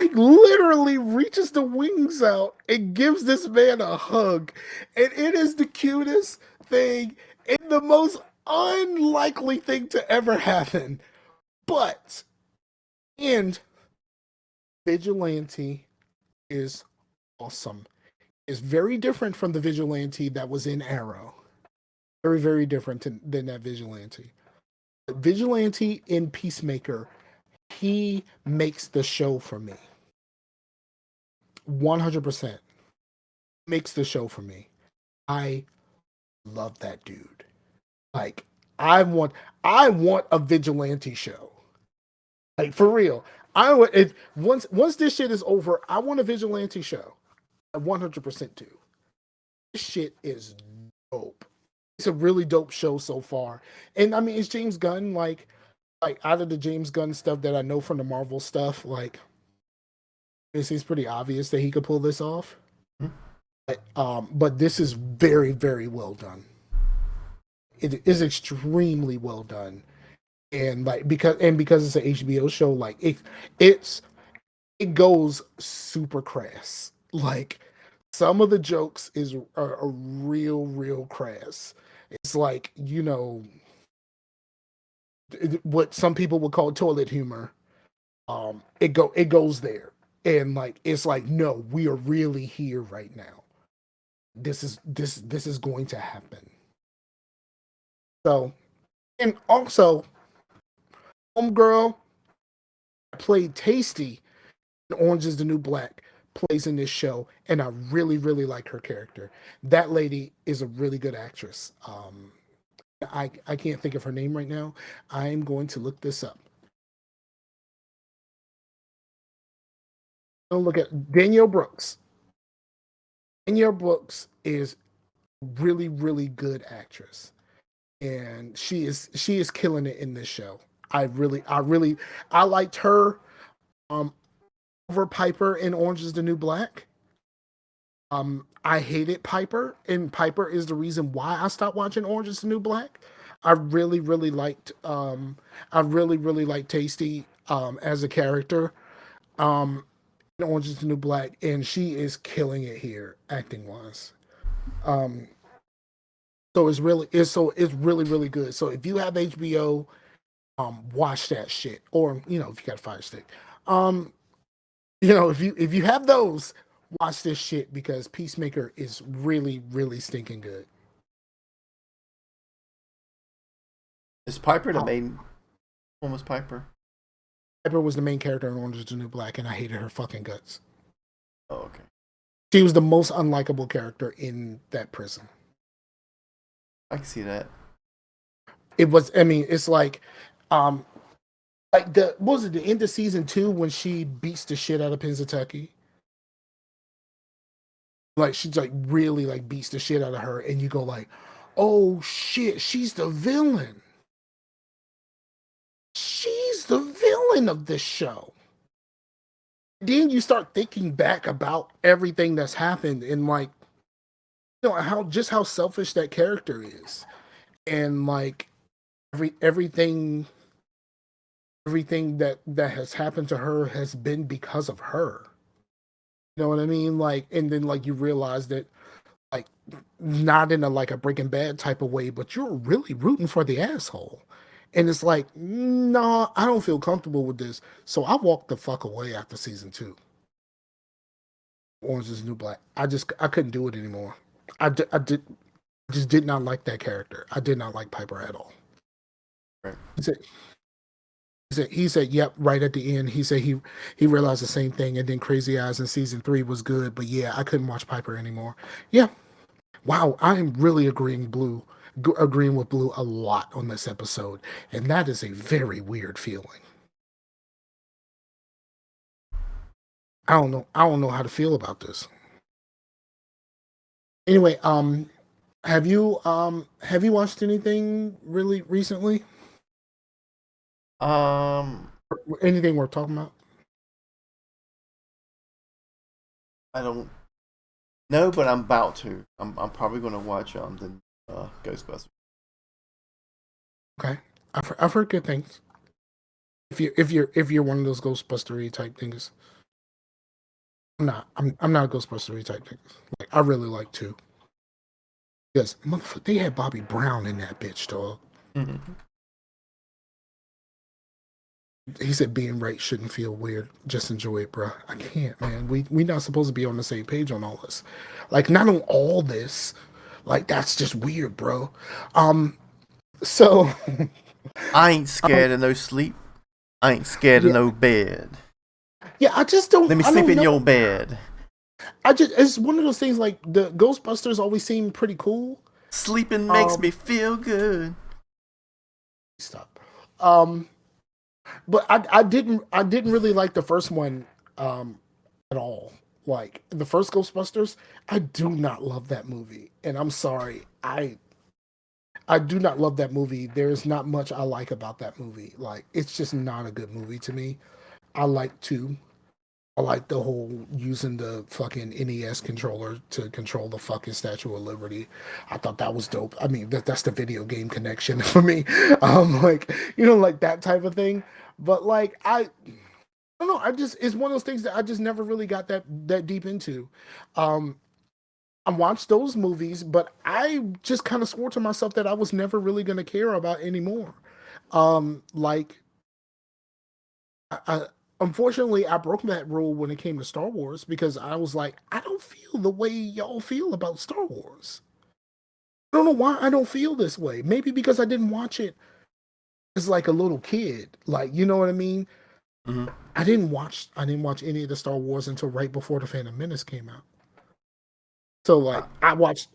He literally reaches the wings out and gives this man a hug. And it is the cutest thing and the most unlikely thing to ever happen. But, and Vigilante is awesome. It's very different from the Vigilante that was in Arrow. Very, very different than that Vigilante. Vigilante in Peacemaker, he makes the show for me. 100% makes the show for me. I love that dude. Like I want a vigilante show. Like for real. I want if once this shit is over, I want a vigilante show. I 100% do. This shit is dope. It's a really dope show so far. And I mean, it's James Gunn like out of the James Gunn stuff that I know from the Marvel stuff, like it seems pretty obvious that he could pull this off. But this is very, very well done. It is extremely well done, and because it's an HBO show, like it's it goes super crass. Like some of the jokes are real crass. It's like what some people would call toilet humor. It goes there, and like it's like no, we are really here right now. This is going to happen. So, and also, homegirl played Tasty in Orange is the New Black plays in this show, and I really like her character. That lady is a really good actress. I can't think of her name right now. I'm going to look this up. I'll look at Danielle Brooks. Danielle Brooks is really good actress, and she is killing it in this show. I liked her um over Piper in Orange is the New Black. I hated Piper, and Piper is the reason why I stopped watching Orange is the New Black. I really liked Tasty as a character. Um in Orange is the New Black, and she is killing it here acting wise. Um it's really good. So if you have HBO, watch that shit. Or, if you got a Fire Stick. Um if you have those, watch this shit because Peacemaker is really stinking good. Is Piper the Oh, main? When was Piper? Piper was the main character in Orange is the New Black, and I hated her fucking guts. Oh, okay. She was the most unlikable character in that prison. I can see that. It was, I mean, it's um, like what was it, the end of season 2 when she beats the shit out of Pennsatucky? Like she's like really like beats the shit out of her, and you go like, oh shit, she's the villain. She's the villain of this show. Then you start thinking back about everything that's happened and like how selfish that character is, and like everything that has happened to her has been because of her. You know what I mean? Like, and then like you realize that, like, not in a like a Breaking Bad type of way, but you're really rooting for the asshole. And it's like, no, I don't feel comfortable with this. So I walked the fuck away after season 2. Orange is the New Black. I couldn't do it anymore. I did just did not like that character. I did not like Piper at all. Right. That's it. He said, yep, right at the end. He said he realized the same thing, and then Crazy Eyes in season 3 was good, but yeah, I couldn't watch Piper anymore. Yeah, wow, I am really agreeing with Blue a lot on this episode, and that is a very weird feeling. I don't know how to feel about this. Anyway, have you watched anything really recently? Um, Anything worth talking about? I don't know, but I'm about to. I'm probably going to watch the Ghostbusters. Okay, I've heard good things. If you're one of those Ghostbustery type things, I'm not a Ghostbustery type thing. Like I really like to. Yes, motherfucker, they had Bobby Brown in that bitch, dog. Mm-hmm. He said being right shouldn't feel weird. Just enjoy it, bro. I can't, man. We not supposed to be on the same page on all this. Like not on all this. Like that's just weird, bro. So I ain't scared of no sleep. I ain't scared of yeah, no bed. yeah. I just don't. Let me I sleep don't in know. your bed. It's one of those things. Like the Ghostbusters always seem pretty cool. Sleeping makes Um, me feel good. stop. Um, but I didn't really like the first one at all. Like the first Ghostbusters, I do not love that movie, and I'm sorry, I do not love that movie. There's not much I like about that movie. Like it's just not a good movie to me. I like two. I like the whole using the fucking NES controller to control the fucking Statue of Liberty. I thought that was dope. I mean, that's the video game connection for me. Like like that type of thing. But like I don't know. It's one of those things that I just never really got that deep into. Um, I watched those movies, but I just kind of swore to myself that I was never really going to care about anymore. Like I unfortunately I broke that rule when it came to Star Wars because I was like, I don't feel the way y'all feel about Star Wars. I don't know why I don't feel this way. Maybe because I didn't watch it as like a little kid. Like, you know what I mean? Mm-hmm. I didn't watch any of the Star Wars until right before the Phantom Menace came out. So like I watched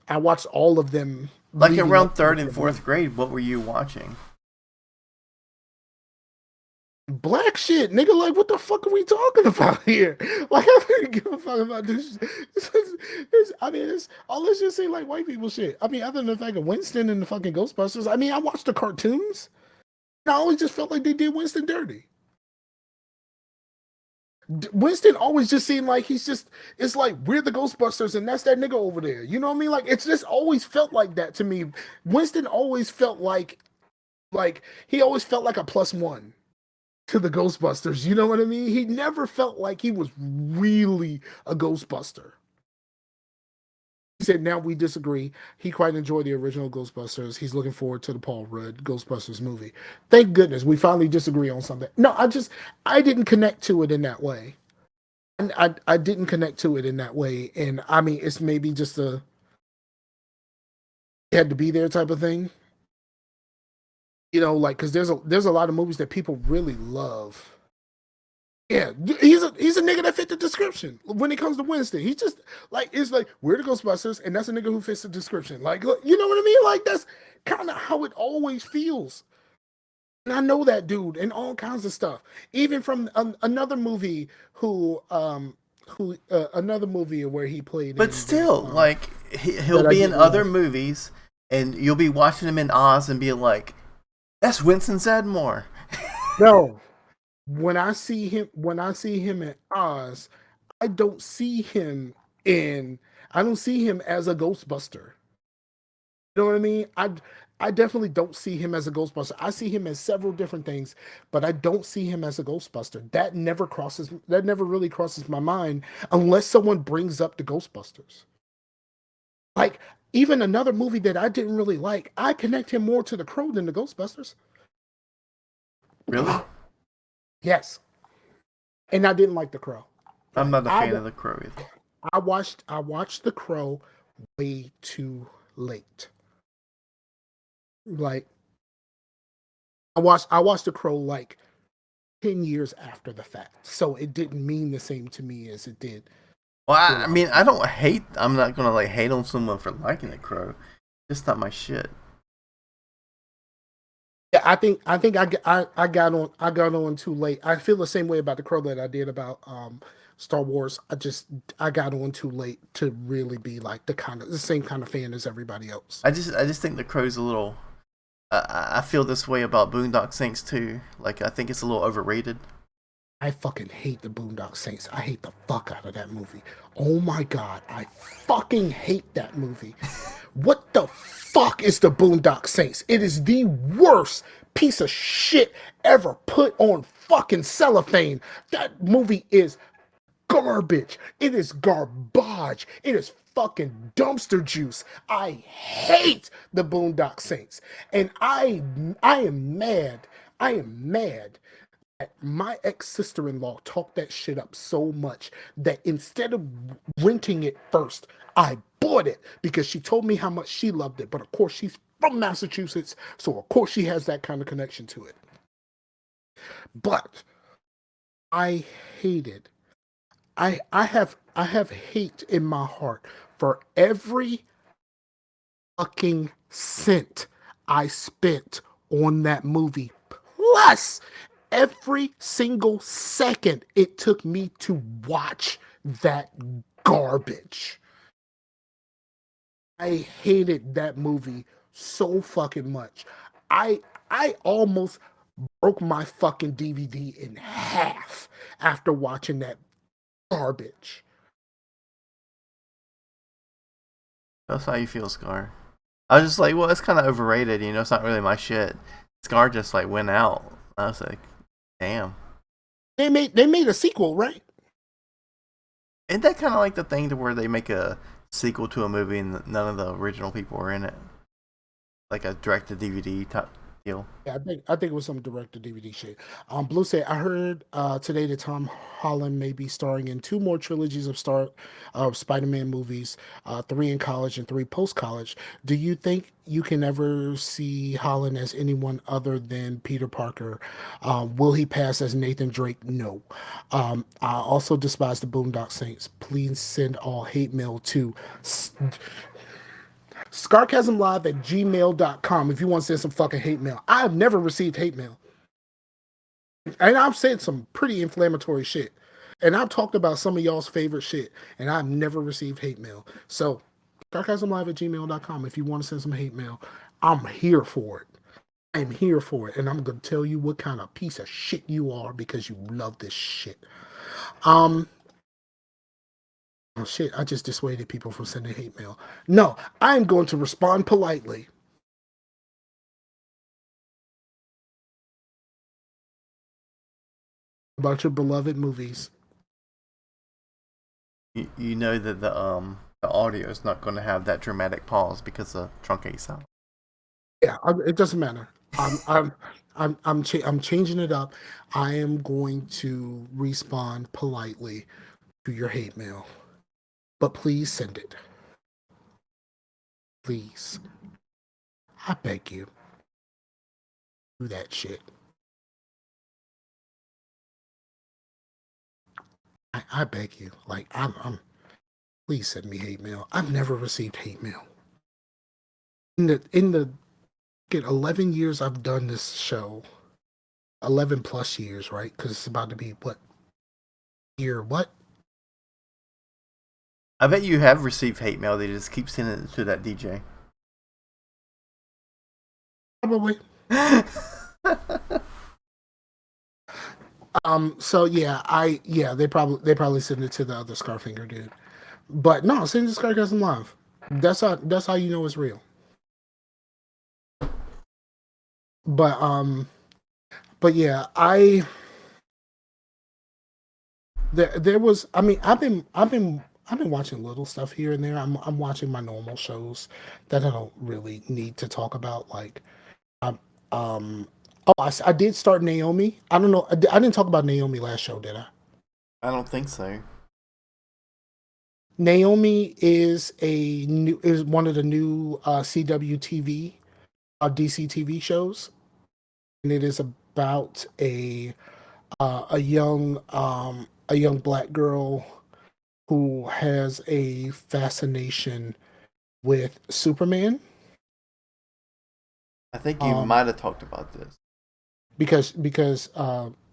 all of them Like leading around up to the third and Phantom Menace. fourth grade, what were you watching? Black shit, nigga. Like, what the fuck are we talking about here? Like, I don't give a fuck about this. I mean, let's just say like white people shit. I mean, other than the fact of Winston and the fucking Ghostbusters. I mean, I watched the cartoons. And I always just felt like they did Winston dirty. Winston always just seemed like it's like we're the Ghostbusters and that's that nigga over there. You know what I mean? Like, it's just always felt like that to me. Winston always felt like he always felt like a plus one to the Ghostbusters. You know what I mean? He never felt like he was really a Ghostbuster. He said, now we disagree. He quite enjoyed the original Ghostbusters. He's looking forward to the Paul Rudd Ghostbusters movie. Thank goodness we finally disagree on something. No, I didn't connect to it in that way. I didn't connect to it in that way. And I mean, it's maybe just it had to be there type of thing. Like, because there's a lot of movies that people really love. Yeah, he's a nigga that fit the description when it comes to Winston. He just like it's like we're the Ghostbusters, and that's a nigga who fits the description. Like, look, you know what I mean? Like that's kind of how it always feels. And I know that dude and all kinds of stuff. Even from another movie another movie where he played But in that still, like he'll that I be in didn't other love. movies, and you'll be watching him in Oz and be like, "That's Winston Zedmore." No, when I see him in Oz, I don't see him in I don't see him as a Ghostbuster. You know what I mean? I definitely don't see him as a Ghostbuster. I see him as several different things, but I don't see him as a Ghostbuster. That never really crosses my mind unless someone brings up the Ghostbusters. Like even another movie that I didn't really like, I connect him more to the Crow than the Ghostbusters. Really? Yes, and I didn't like the Crow. I'm Like not a fan of the Crow either. I watched the Crow way too late. Like I watched the Crow like 10 years after the fact. So it didn't mean the same to me as it did Well, to a I lot mean, of I people. don't hate. I'm not gonna like hate on someone for liking the Crow. It's not my shit. Yeah, I think I got on too late. I feel the same way about the Crow that I did about Star Wars. I got on too late to really be like the same kind of fan as everybody else. I just think the Crow's a little. I feel this way about Boondock Saints too. Like I think it's a little overrated. I fucking hate the Boondock Saints. I hate the fuck out of that movie. Oh my god, I fucking hate that movie. What the fuck is the Boondock Saints? It is the worst piece of shit ever put on fucking cellophane. That movie is garbage. It is garbage. It is fucking dumpster juice. I hate the Boondock Saints. And I am mad. I am mad my ex sister in law talked that shit up so much that instead of renting it first, I bought it because she told me how much she loved it. But of course, she's from Massachusetts, so of course she has that kind of connection to it. But I hated. I have hate in my heart for every fucking cent I spent on that movie. Plus every single second it took me to watch that garbage. I hated that movie so fucking much. I I almost broke my fucking DVD in half after watching that garbage. That's how you feel, Scar. I was just like, well, it's kind of overrated. It's not really my shit. Scar just like went out. I was like, damn. They made a sequel, right? Isn't that kind of like the thing to where they make a sequel to a movie and none of the original people are in it, like a direct to DVD type deal? Yeah, I think it was some direct to DVD shit. Blue said I heard today that Tom Holland may be starring in two more trilogies of Spider-Man movies, three in college and three post-college. Do you think you can ever see Holland as anyone other than Peter Parker? Will he pass as Nathan Drake? No. I also despise the Boondock Saints. Please send all hate mail to Scarcasmlive at gmail.com if you want to send some fucking hate mail. I have never received hate mail. And I've said some pretty inflammatory shit. And I've talked about some of y'all's favorite shit. And I've never received hate mail. So, Scarcasmlive at gmail.com if you want to send some hate mail. I'm here for it. I'm here for it. And I'm going to tell you what kind of piece of shit you are because you love this shit. Oh shit, I just dissuaded people from sending hate mail. No, I am going to respond politely. About your beloved movies. You know that the audio is not going to have that dramatic pause because of truncated sound. Yeah, it doesn't matter. I'm changing it up. I am going to respond politely to your hate mail, but please send it. Please, I beg you, do that shit. I beg you, like please send me hate mail. I've never received hate mail. In the 11 years I've done this show, 11 plus years, right? Because it's about to be what year? What? I bet you have received hate mail. They just keep sending it to that DJ. Probably. So yeah, they probably send it to the other Scarfinger dude. But no, send it to Scarcasm Live. That's how you know it's real. But but yeah, there was, I mean, I've been watching little stuff here and there. I'm watching my normal shows that I don't really need to talk about. Like um um oh, I did start Naomi. I don't know. I didn't talk about Naomi last show, did I? I don't think so. Naomi is one of the new CW TV DC TV shows, and it is about a a young black girl who has a fascination with Superman. I think you Um, might have talked about this. because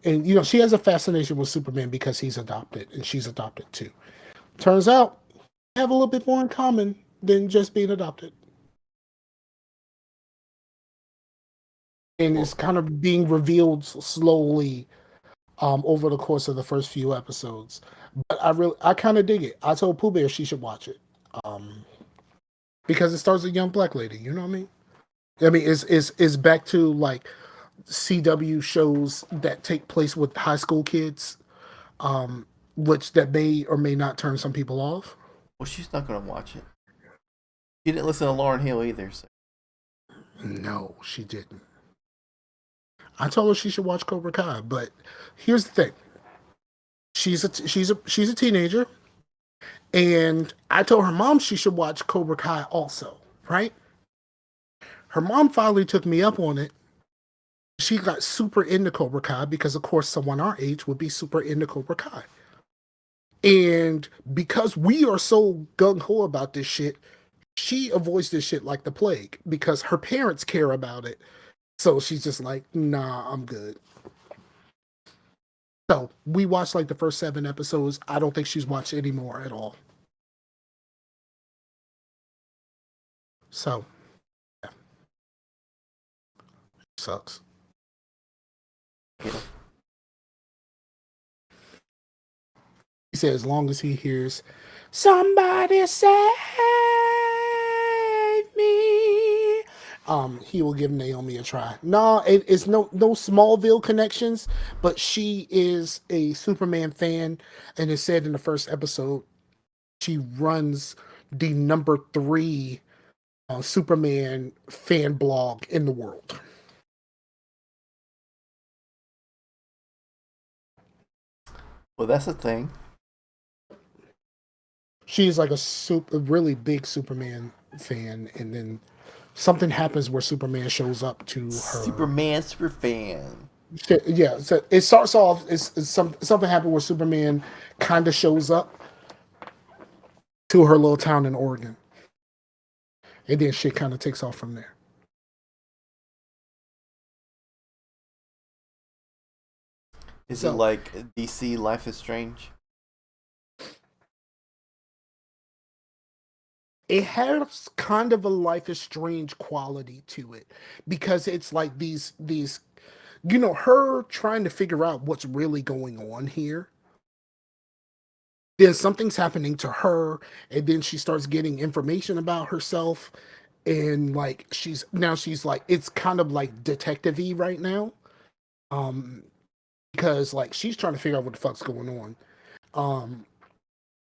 and you know she has a fascination with Superman because he's adopted and she's adopted too. Turns out they have a little bit more in common than just being adopted. And Well, it's kind of being revealed slowly over the course of the first few episodes. But I kind of dig it. I told Pooh Bear she should watch it um, because it stars a young black lady. You know what I mean? I mean, it's back to like CW shows that take place with high school kids, which that may or may not turn some people off. well, she's not gonna watch it. She didn't listen to Lauren Hill either. So. No, she didn't. I told her she should watch Cobra Kai, but here's the thing: she's a teenager, and I told her mom she should watch Cobra Kai also. Right? Her mom finally took me up on it. She got super into Cobra Kai because, of course, someone our age would be super into Cobra Kai. And because we are so gung ho about this shit, she avoids this shit like the plague because her parents care about it. So she's just like, nah, I'm good. So we watched like the first 7 episodes. I don't think she's watched any more at all. So, yeah, sucks. Yeah. He said, as long as he hears, somebody save me, he will give Naomi a try. No, it's no Smallville connections, but she is a Superman fan, and it said in the first episode she runs the number 3 Superman fan blog in the world. Well, that's the thing. She's like a really big Superman fan, and then something happens where Superman shows up to her. Superman super fan. Yeah, so it starts off. Something happened where Superman kind of shows up to her little town in Oregon, and then shit kind of takes off from there. Is it So like DC Life is Strange? it has kind of a Life is Strange quality to it because it's like these her trying to figure out what's really going on here. Then something's happening to her, and then she starts getting information about herself, and like she's like it's kind of like detective-y right now, um, because like she's trying to figure out what the fuck's going on, um,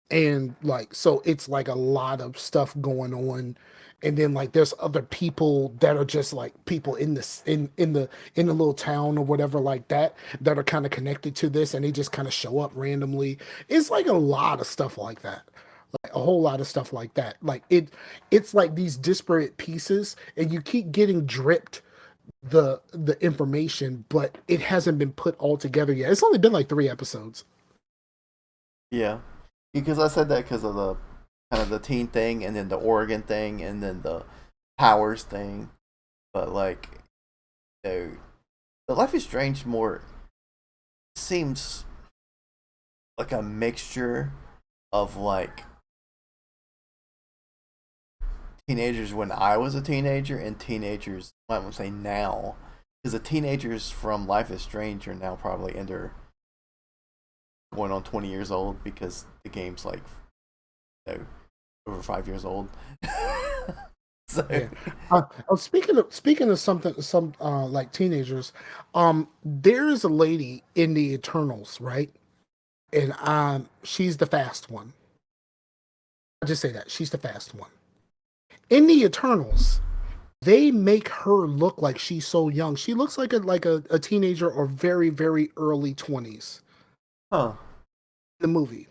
and like so it's like a lot of stuff going on, and then like there's other people that are just like people in this in the little town or whatever like that are kind of connected to this, and they just kind of show up randomly. It's like a lot of stuff like that, like a whole lot of stuff like that. Like it's like these disparate pieces, and you keep getting dripped the information, but it hasn't been put all together yet. It's only been like 3 episodes. Yeah, because I said that because of the kind of the teen thing, and then the Oregon thing, and then the powers thing. But like, the Life is Strange more seems like a mixture of like teenagers when I was a teenager and teenagers I would say now, because the teenagers from Life is Strange are now probably in their going on 20 years old because the game's like over 5 years old. So Yeah. Speaking of something, some like teenagers, there is a lady in the Eternals, right? And she's the fast one. I just say that she's the fast one. In the Eternals, they make her look like she's so young. She looks like a teenager or very early 20s huh. in the movie.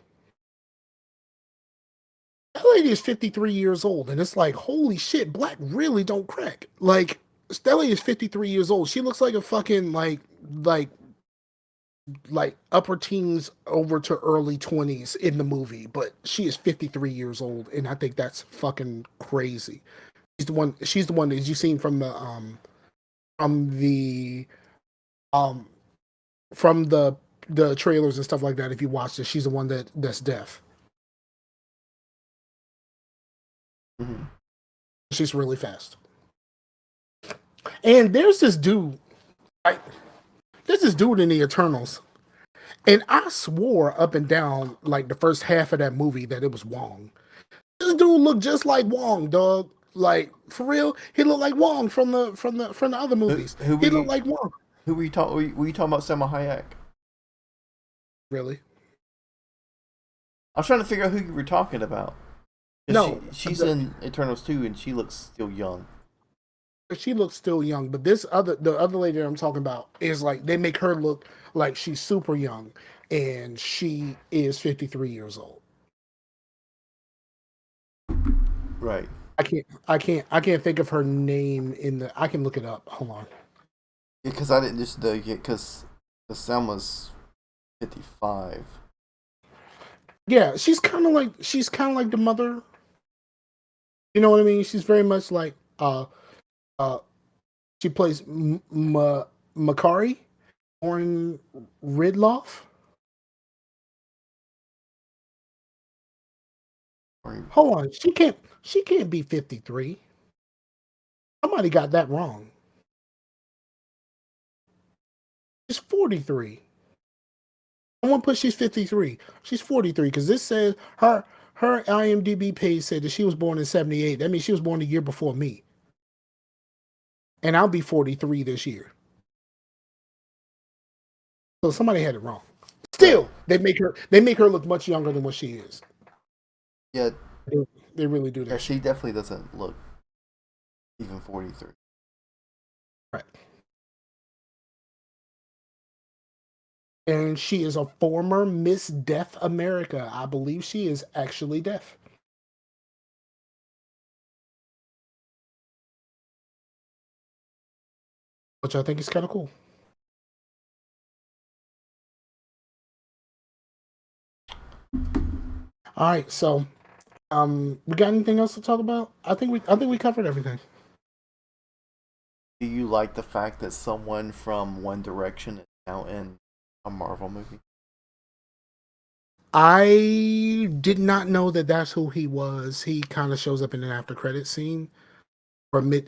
That lady is 53 years old, and it's like, holy shit, black really don't crack. Like, Stella is 53 years old. She looks like a fucking like like upper teens over to early 20s in the movie, but she is 53 years old, and I think that's fucking crazy. She's the one that you seen from the um from the trailers and stuff like that. If you watch it, she's the one that's deaf. Mm-hmm. She's really fast. And there's this dude, right? There's this dude in the Eternals. And I swore up and down, like the first half of that movie, that it was Wong. This dude looked just like Wong, dog. Like for real, he looked like Wong from the other movies. He looked like Wong. Who were you talking? Were you talking about Selma Hayek? Really? I was trying to figure out who you were talking about. No, she's in Eternals too, and she looks still young. She looks still young, but the other lady that I'm talking about is like they make her look like she's super young, and she is 53 years old. Right. I can't think of her name in the. I can look it up. Hold on. Because I didn't just know yet. Because Selma's 55. Yeah, she's kind of like the mother. You know what I mean? She's very much like she plays Makari, Oren Ridloff. Hold on, she can't be 53. Somebody got that wrong. She's 43. Someone put she's 53. She's 43 because this says her IMDb page said that she was born in 78. That means she was born a year before me. And I'll be 43 this year. So somebody had it wrong. Still, they make her look much younger than what she is. Yeah. They really do that. Yeah, she definitely doesn't look even 43. Right. And she is a former Miss Deaf America. I believe she is actually deaf. Which I think is kind of cool. All right, so we got anything else to talk about? I think we covered everything. Do you like the fact that someone from One Direction is now in a Marvel movie? I did not know that that's who he was. He kind of shows up in an after credit scene,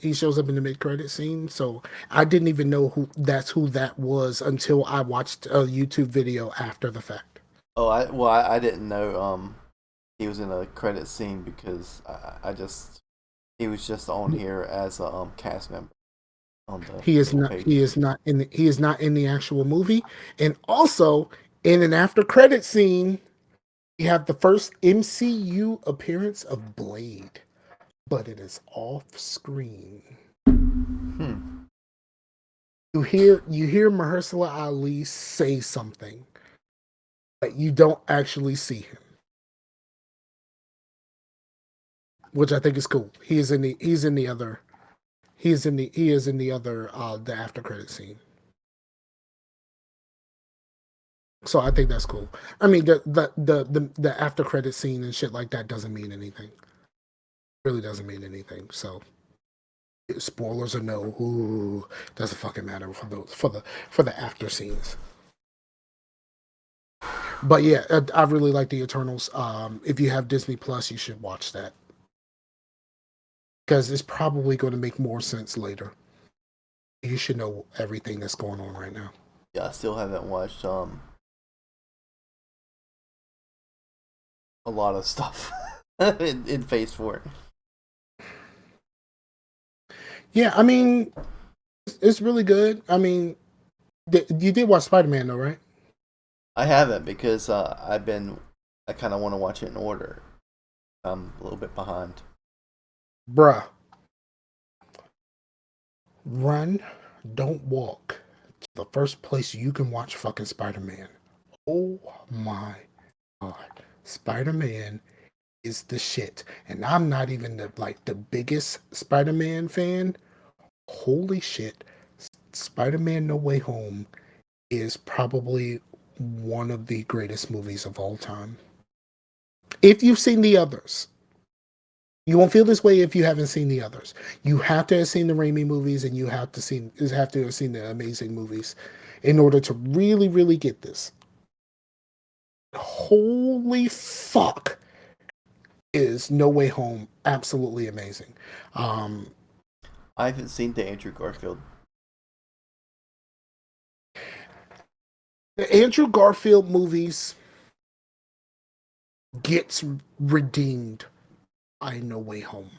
he shows up in the mid credit scene. So I didn't even know who that was until I watched a YouTube video after the fact. Oh, I didn't know he was in a credit scene because he was just on here as a cast member. He is not. Page. He is not in. He is not in the actual movie, and also in an after credit scene, we have the first MCU appearance of Blade, but it is off screen. You hear Mahershala Ali say something, but you don't actually see him, which I think is cool. He is in the other the after credit scene. So I think that's cool. I mean, the after credit scene and shit like that doesn't mean anything. It really doesn't mean anything. So spoilers or no, doesn't fucking matter for the after scenes. But yeah, I really like the Eternals. If you have Disney Plus, you should watch that because it's probably going to make more sense later. You should know everything that's going on right now. Yeah, I still haven't watched a lot of stuff in Phase 4. Yeah, I mean, it's really good. I mean, you did watch Spider-Man though, right? I haven't because I kind of want to watch it in order. I'm a little bit behind. Bruh. Run, don't walk. It's the first place you can watch fucking Spider-Man. Oh my god. Spider-Man is the shit. And I'm not even the biggest Spider-Man fan. Holy shit. Spider-Man No Way Home is probably one of the greatest movies of all time. If you've seen the others, you won't feel this way if you haven't seen the others. You have to have seen the Raimi movies, and you have to have seen the Amazing movies in order to really, really get this. Holy fuck! Is No Way Home absolutely amazing? I haven't seen the Andrew Garfield. The Andrew Garfield movies gets redeemed by No Way Home.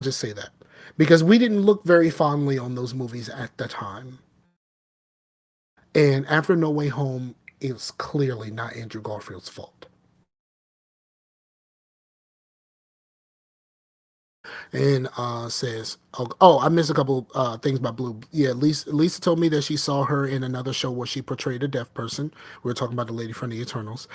Just say that. Because we didn't look very fondly on those movies at the time. And after No Way Home, it's clearly not Andrew Garfield's fault. And says, oh, I missed a couple things by Blue. Yeah, Lisa told me that she saw her in another show where she portrayed a deaf person. We were talking about the lady from the Eternals.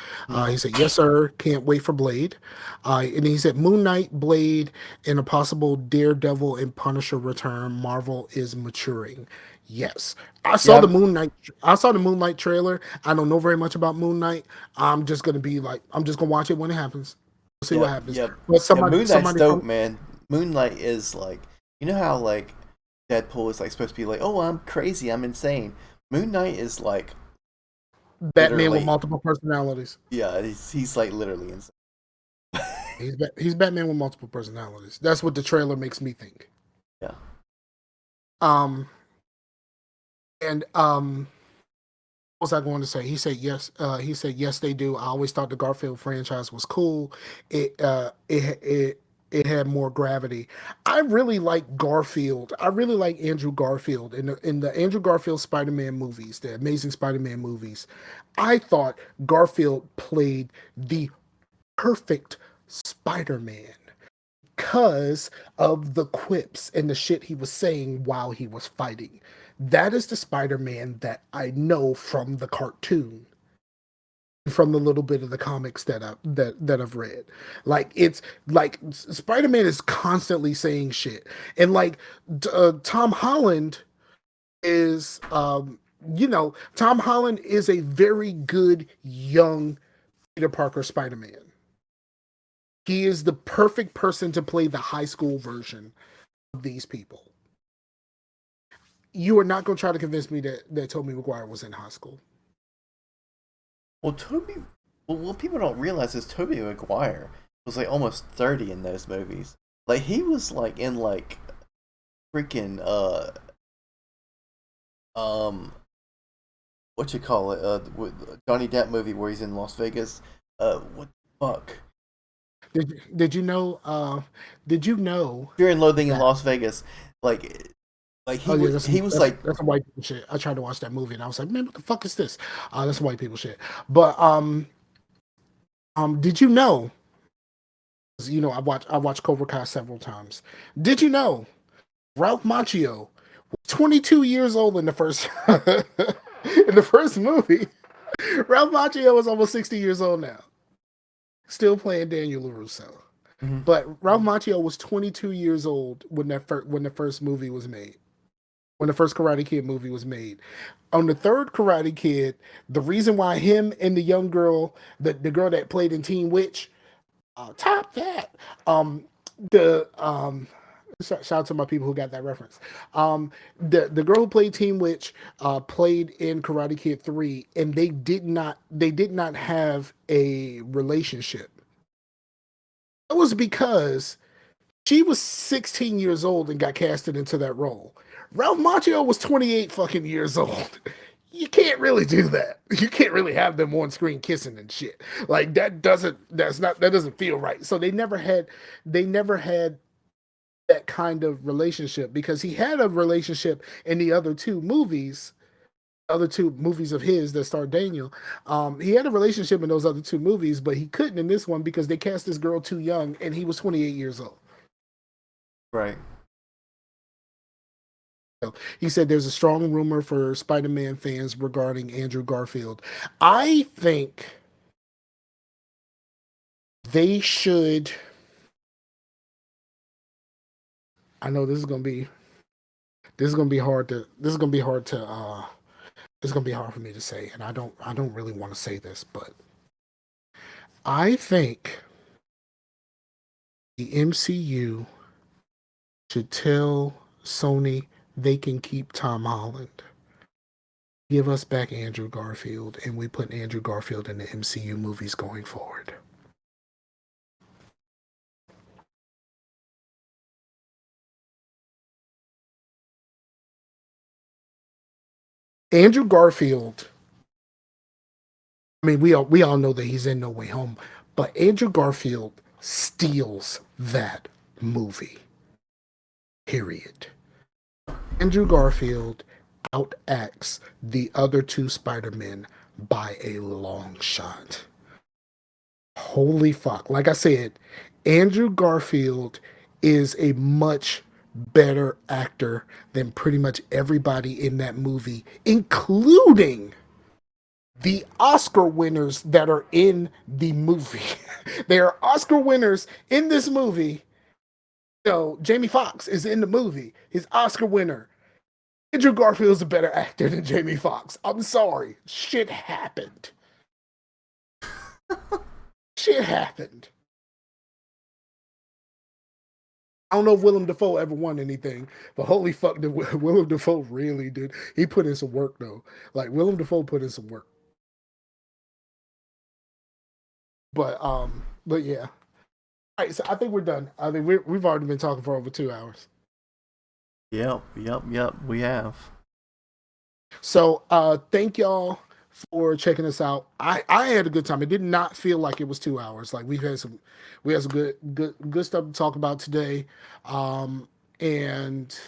He said, yes, sir. Can't wait for Blade. And he said, Moon Knight, Blade, and a possible Daredevil and Punisher return. Marvel is maturing. Yes, I saw the Moon Knight. I saw the Moon Knight trailer. I don't know very much about Moon Knight. I'm just gonna watch it when it happens. We'll see what happens. Yeah. But Moon Knight's dope, man. Moonlight is like, you know how like Deadpool is like supposed to be like, oh, I'm crazy, I'm insane. Moon Knight is like Batman with multiple personalities. Yeah, he's like literally insane. He's Batman with multiple personalities. That's what the trailer makes me think. Yeah. What was I going to say? He said yes. He said yes, they do. I always thought the Garfield franchise was cool. It had more gravity. I really like Garfield. I really like Andrew Garfield in the Andrew Garfield Spider-Man movies, the Amazing Spider-Man movies. I thought Garfield played the perfect Spider-Man because of the quips and the shit he was saying while he was fighting. That is the Spider-Man that I know from the cartoon, from the little bit of the comics that I've read. Like, it's like Spider-Man is constantly saying shit, and like Tom Holland is Tom Holland is a very good young Peter Parker Spider-Man. He is the perfect person to play the high school version of these people. You are not going to try to convince me that Tobey Maguire was in high school. Well, what people don't realize is Tobey Maguire was like almost 30 in those movies. Like, he was like in like freaking what you call it, with Johnny Depp movie where he's in Las Vegas. What the fuck? Did you know? Did you know? Fear and Loathing in Las Vegas, he was like, that's a white people shit. I tried to watch that movie and I was like, man, what the fuck is this? That's white people shit. But did you know? You know, I watched Cobra Kai several times. Did you know Ralph Macchio was 22 years old in the first in the first movie? Ralph Macchio was almost 60 years old now, still playing Daniel LaRusso. Mm-hmm. But Ralph Macchio was 22 years old when the first movie was made. When the first Karate Kid movie was made. On the third Karate Kid, the reason why him and the young girl, the girl that played in Teen Witch, top that. Shout out to my people who got that reference. The girl who played Teen Witch played in Karate Kid 3, and they did not have a relationship. It was because she was 16 years old and got casted into that role. Ralph Macchio was 28 fucking years old. You can't really do that. You can't really have them on screen kissing and shit. Like, that doesn't feel right. So they never had that kind of relationship, because he had a relationship in the other two movies of his that starred Daniel. He had a relationship in those other two movies, but he couldn't in this one because they cast this girl too young and he was 28 years old. Right. He said there's a strong rumor for Spider-Man fans regarding Andrew Garfield. I think they should. I know this is gonna be hard to it's gonna be hard for me to say, and I don't really want to say this, but I think the MCU should tell Sony they can keep Tom Holland. Give us back Andrew Garfield, and we put Andrew Garfield in the MCU movies going forward. Andrew Garfield, I mean, we all know that he's in No Way Home, but Andrew Garfield steals that movie. Period. Andrew Garfield outacts the other two Spider-Men by a long shot. Holy fuck. Like I said, Andrew Garfield is a much better actor than pretty much everybody in that movie, including the Oscar winners that are in the movie. There are Oscar winners in this movie. So Jamie Foxx is in the movie. He's Oscar winner. Andrew Garfield's a better actor than Jamie Foxx. I'm sorry. Shit happened. Shit happened. I don't know if Willem Dafoe ever won anything, but holy fuck, did Willem Dafoe really did. He put in some work though. Like Willem Dafoe put in some work. But yeah. All right, so I think we're done. I think we've already been talking for over 2 hours. Yep. We have. So thank y'all for checking us out. I had a good time. It did not feel like it was 2 hours. Like we had some good stuff to talk about today. And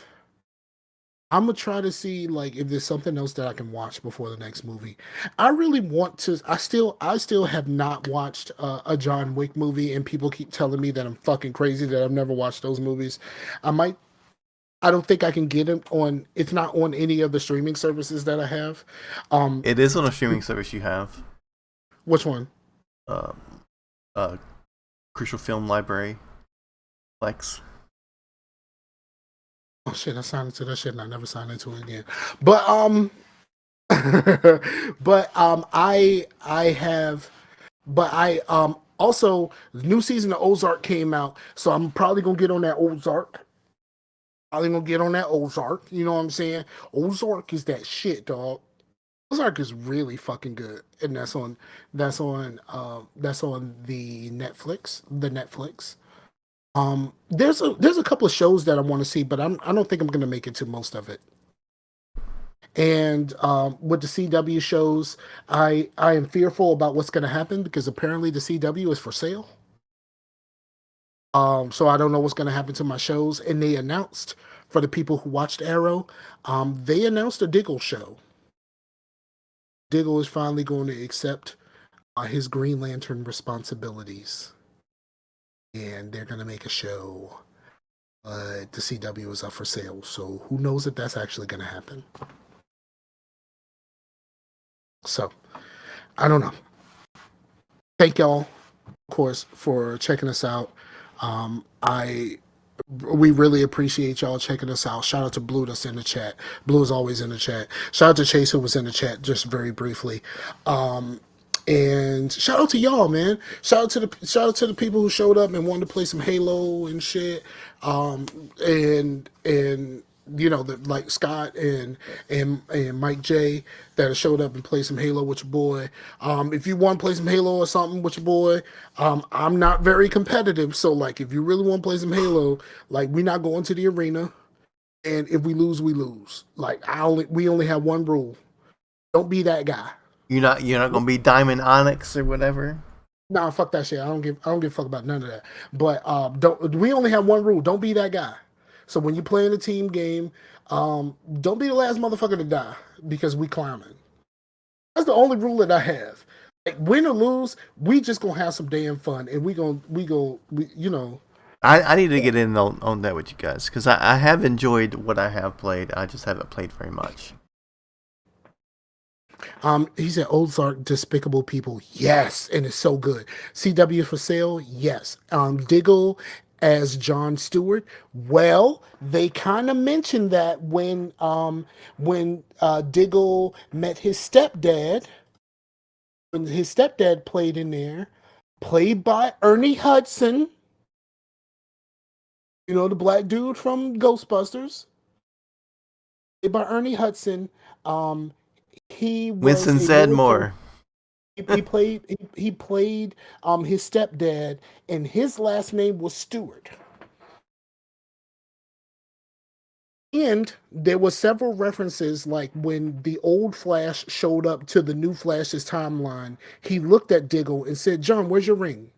I'm gonna try to see like if there's something else that I can watch before the next movie. I really want to. I still have not watched a John Wick movie, and people keep telling me that I'm fucking crazy that I've never watched those movies. I don't think I can get it on. It's not on any of the streaming services that I have. It is on a streaming service you have. Which one? Crucial Film Library. Flex. Oh shit! I signed into that shit and I never signed into it again. But I also the new season of Ozark came out, so I'm probably gonna get on that Ozark. You know what I'm saying? Ozark is that shit, dog. Ozark is really fucking good, and that's on the Netflix. There's a couple of shows that I want to see, but I don't think I'm gonna make it to most of it. And with the CW shows, I am fearful about what's gonna happen because apparently the CW is for sale. So I don't know what's gonna happen to my shows. And they announced for the people who watched Arrow, they announced a Diggle show. Diggle is finally going to accept his Green Lantern responsibilities. And they're going to make a show. The CW is up for sale. So who knows if that's actually going to happen. So, I don't know. Thank y'all, of course, for checking us out. We really appreciate y'all checking us out. Shout out to Blue that's in the chat. Blue is always in the chat. Shout out to Chase who was in the chat just very briefly. And shout out to y'all, man. Shout out to the people who showed up and wanted to play some Halo and shit. And you know, like Scott and Mike J that showed up and played some Halo with your boy. If you want to play some Halo or something with your boy, I'm not very competitive, so like if you really want to play some Halo, like we're not going to the arena, and if we lose, we lose. Like we only have one rule: don't be that guy. You're not gonna be Diamond Onyx or whatever. Nah, fuck that shit. I don't give a fuck about none of that. But we only have one rule: don't be that guy. So when you play in a team game, don't be the last motherfucker to die because we climbing. That's the only rule that I have. Like, win or lose, we just gonna have some damn fun, and we you know. I need to get in on that with you guys because I have enjoyed what I have played. I just haven't played very much. He said Ozark, Despicable People. Yes, and it's so good. CW for sale. Yes. Diggle as John Stewart? Well, they kind of mentioned that when Diggle met his stepdad, when his stepdad played in there, played by Ernie Hudson, you know, the black dude from Ghostbusters, played by Ernie Hudson. Um, he was Winston a military. Sedmore. He played his stepdad, and his last name was Stewart. And there were several references, like when the old Flash showed up to the new Flash's timeline, he looked at Diggle and said, "John, where's your ring?"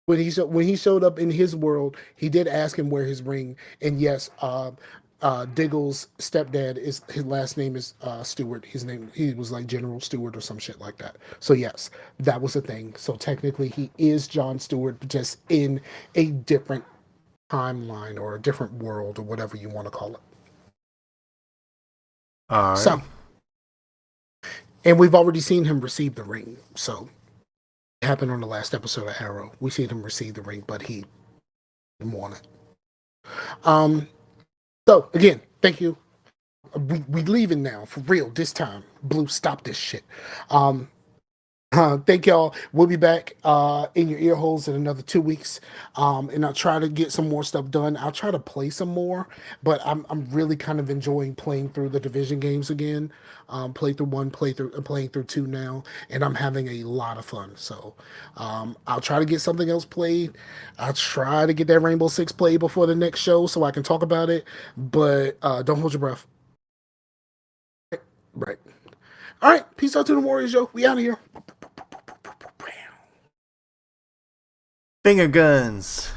When he showed up in his world, he did ask him where his ring. And yes, Diggle's stepdad is his last name is Stewart. His name he was like General Stewart or some shit like that. So yes, that was a thing. So technically, he is John Stewart, but just in a different timeline or a different world or whatever you want to call it. All right. So, and we've already seen him receive the ring. So it happened on the last episode of Arrow. We seen him receive the ring, but he didn't want it. So again, thank you. We leaving now for real this time. Blue, stop this shit. Thank y'all. We'll be back in your ear holes in another 2 weeks. And I'll try to get some more stuff done. I'll try to play some more, but I'm really kind of enjoying playing through the division games again. Play through one, playing through two now, and I'm having a lot of fun. So I'll try to get something else played. I'll try to get that Rainbow Six played before the next show so I can talk about it. But don't hold your breath. Right. All right. Peace out to the Warriors, yo. We out of here. Finger guns.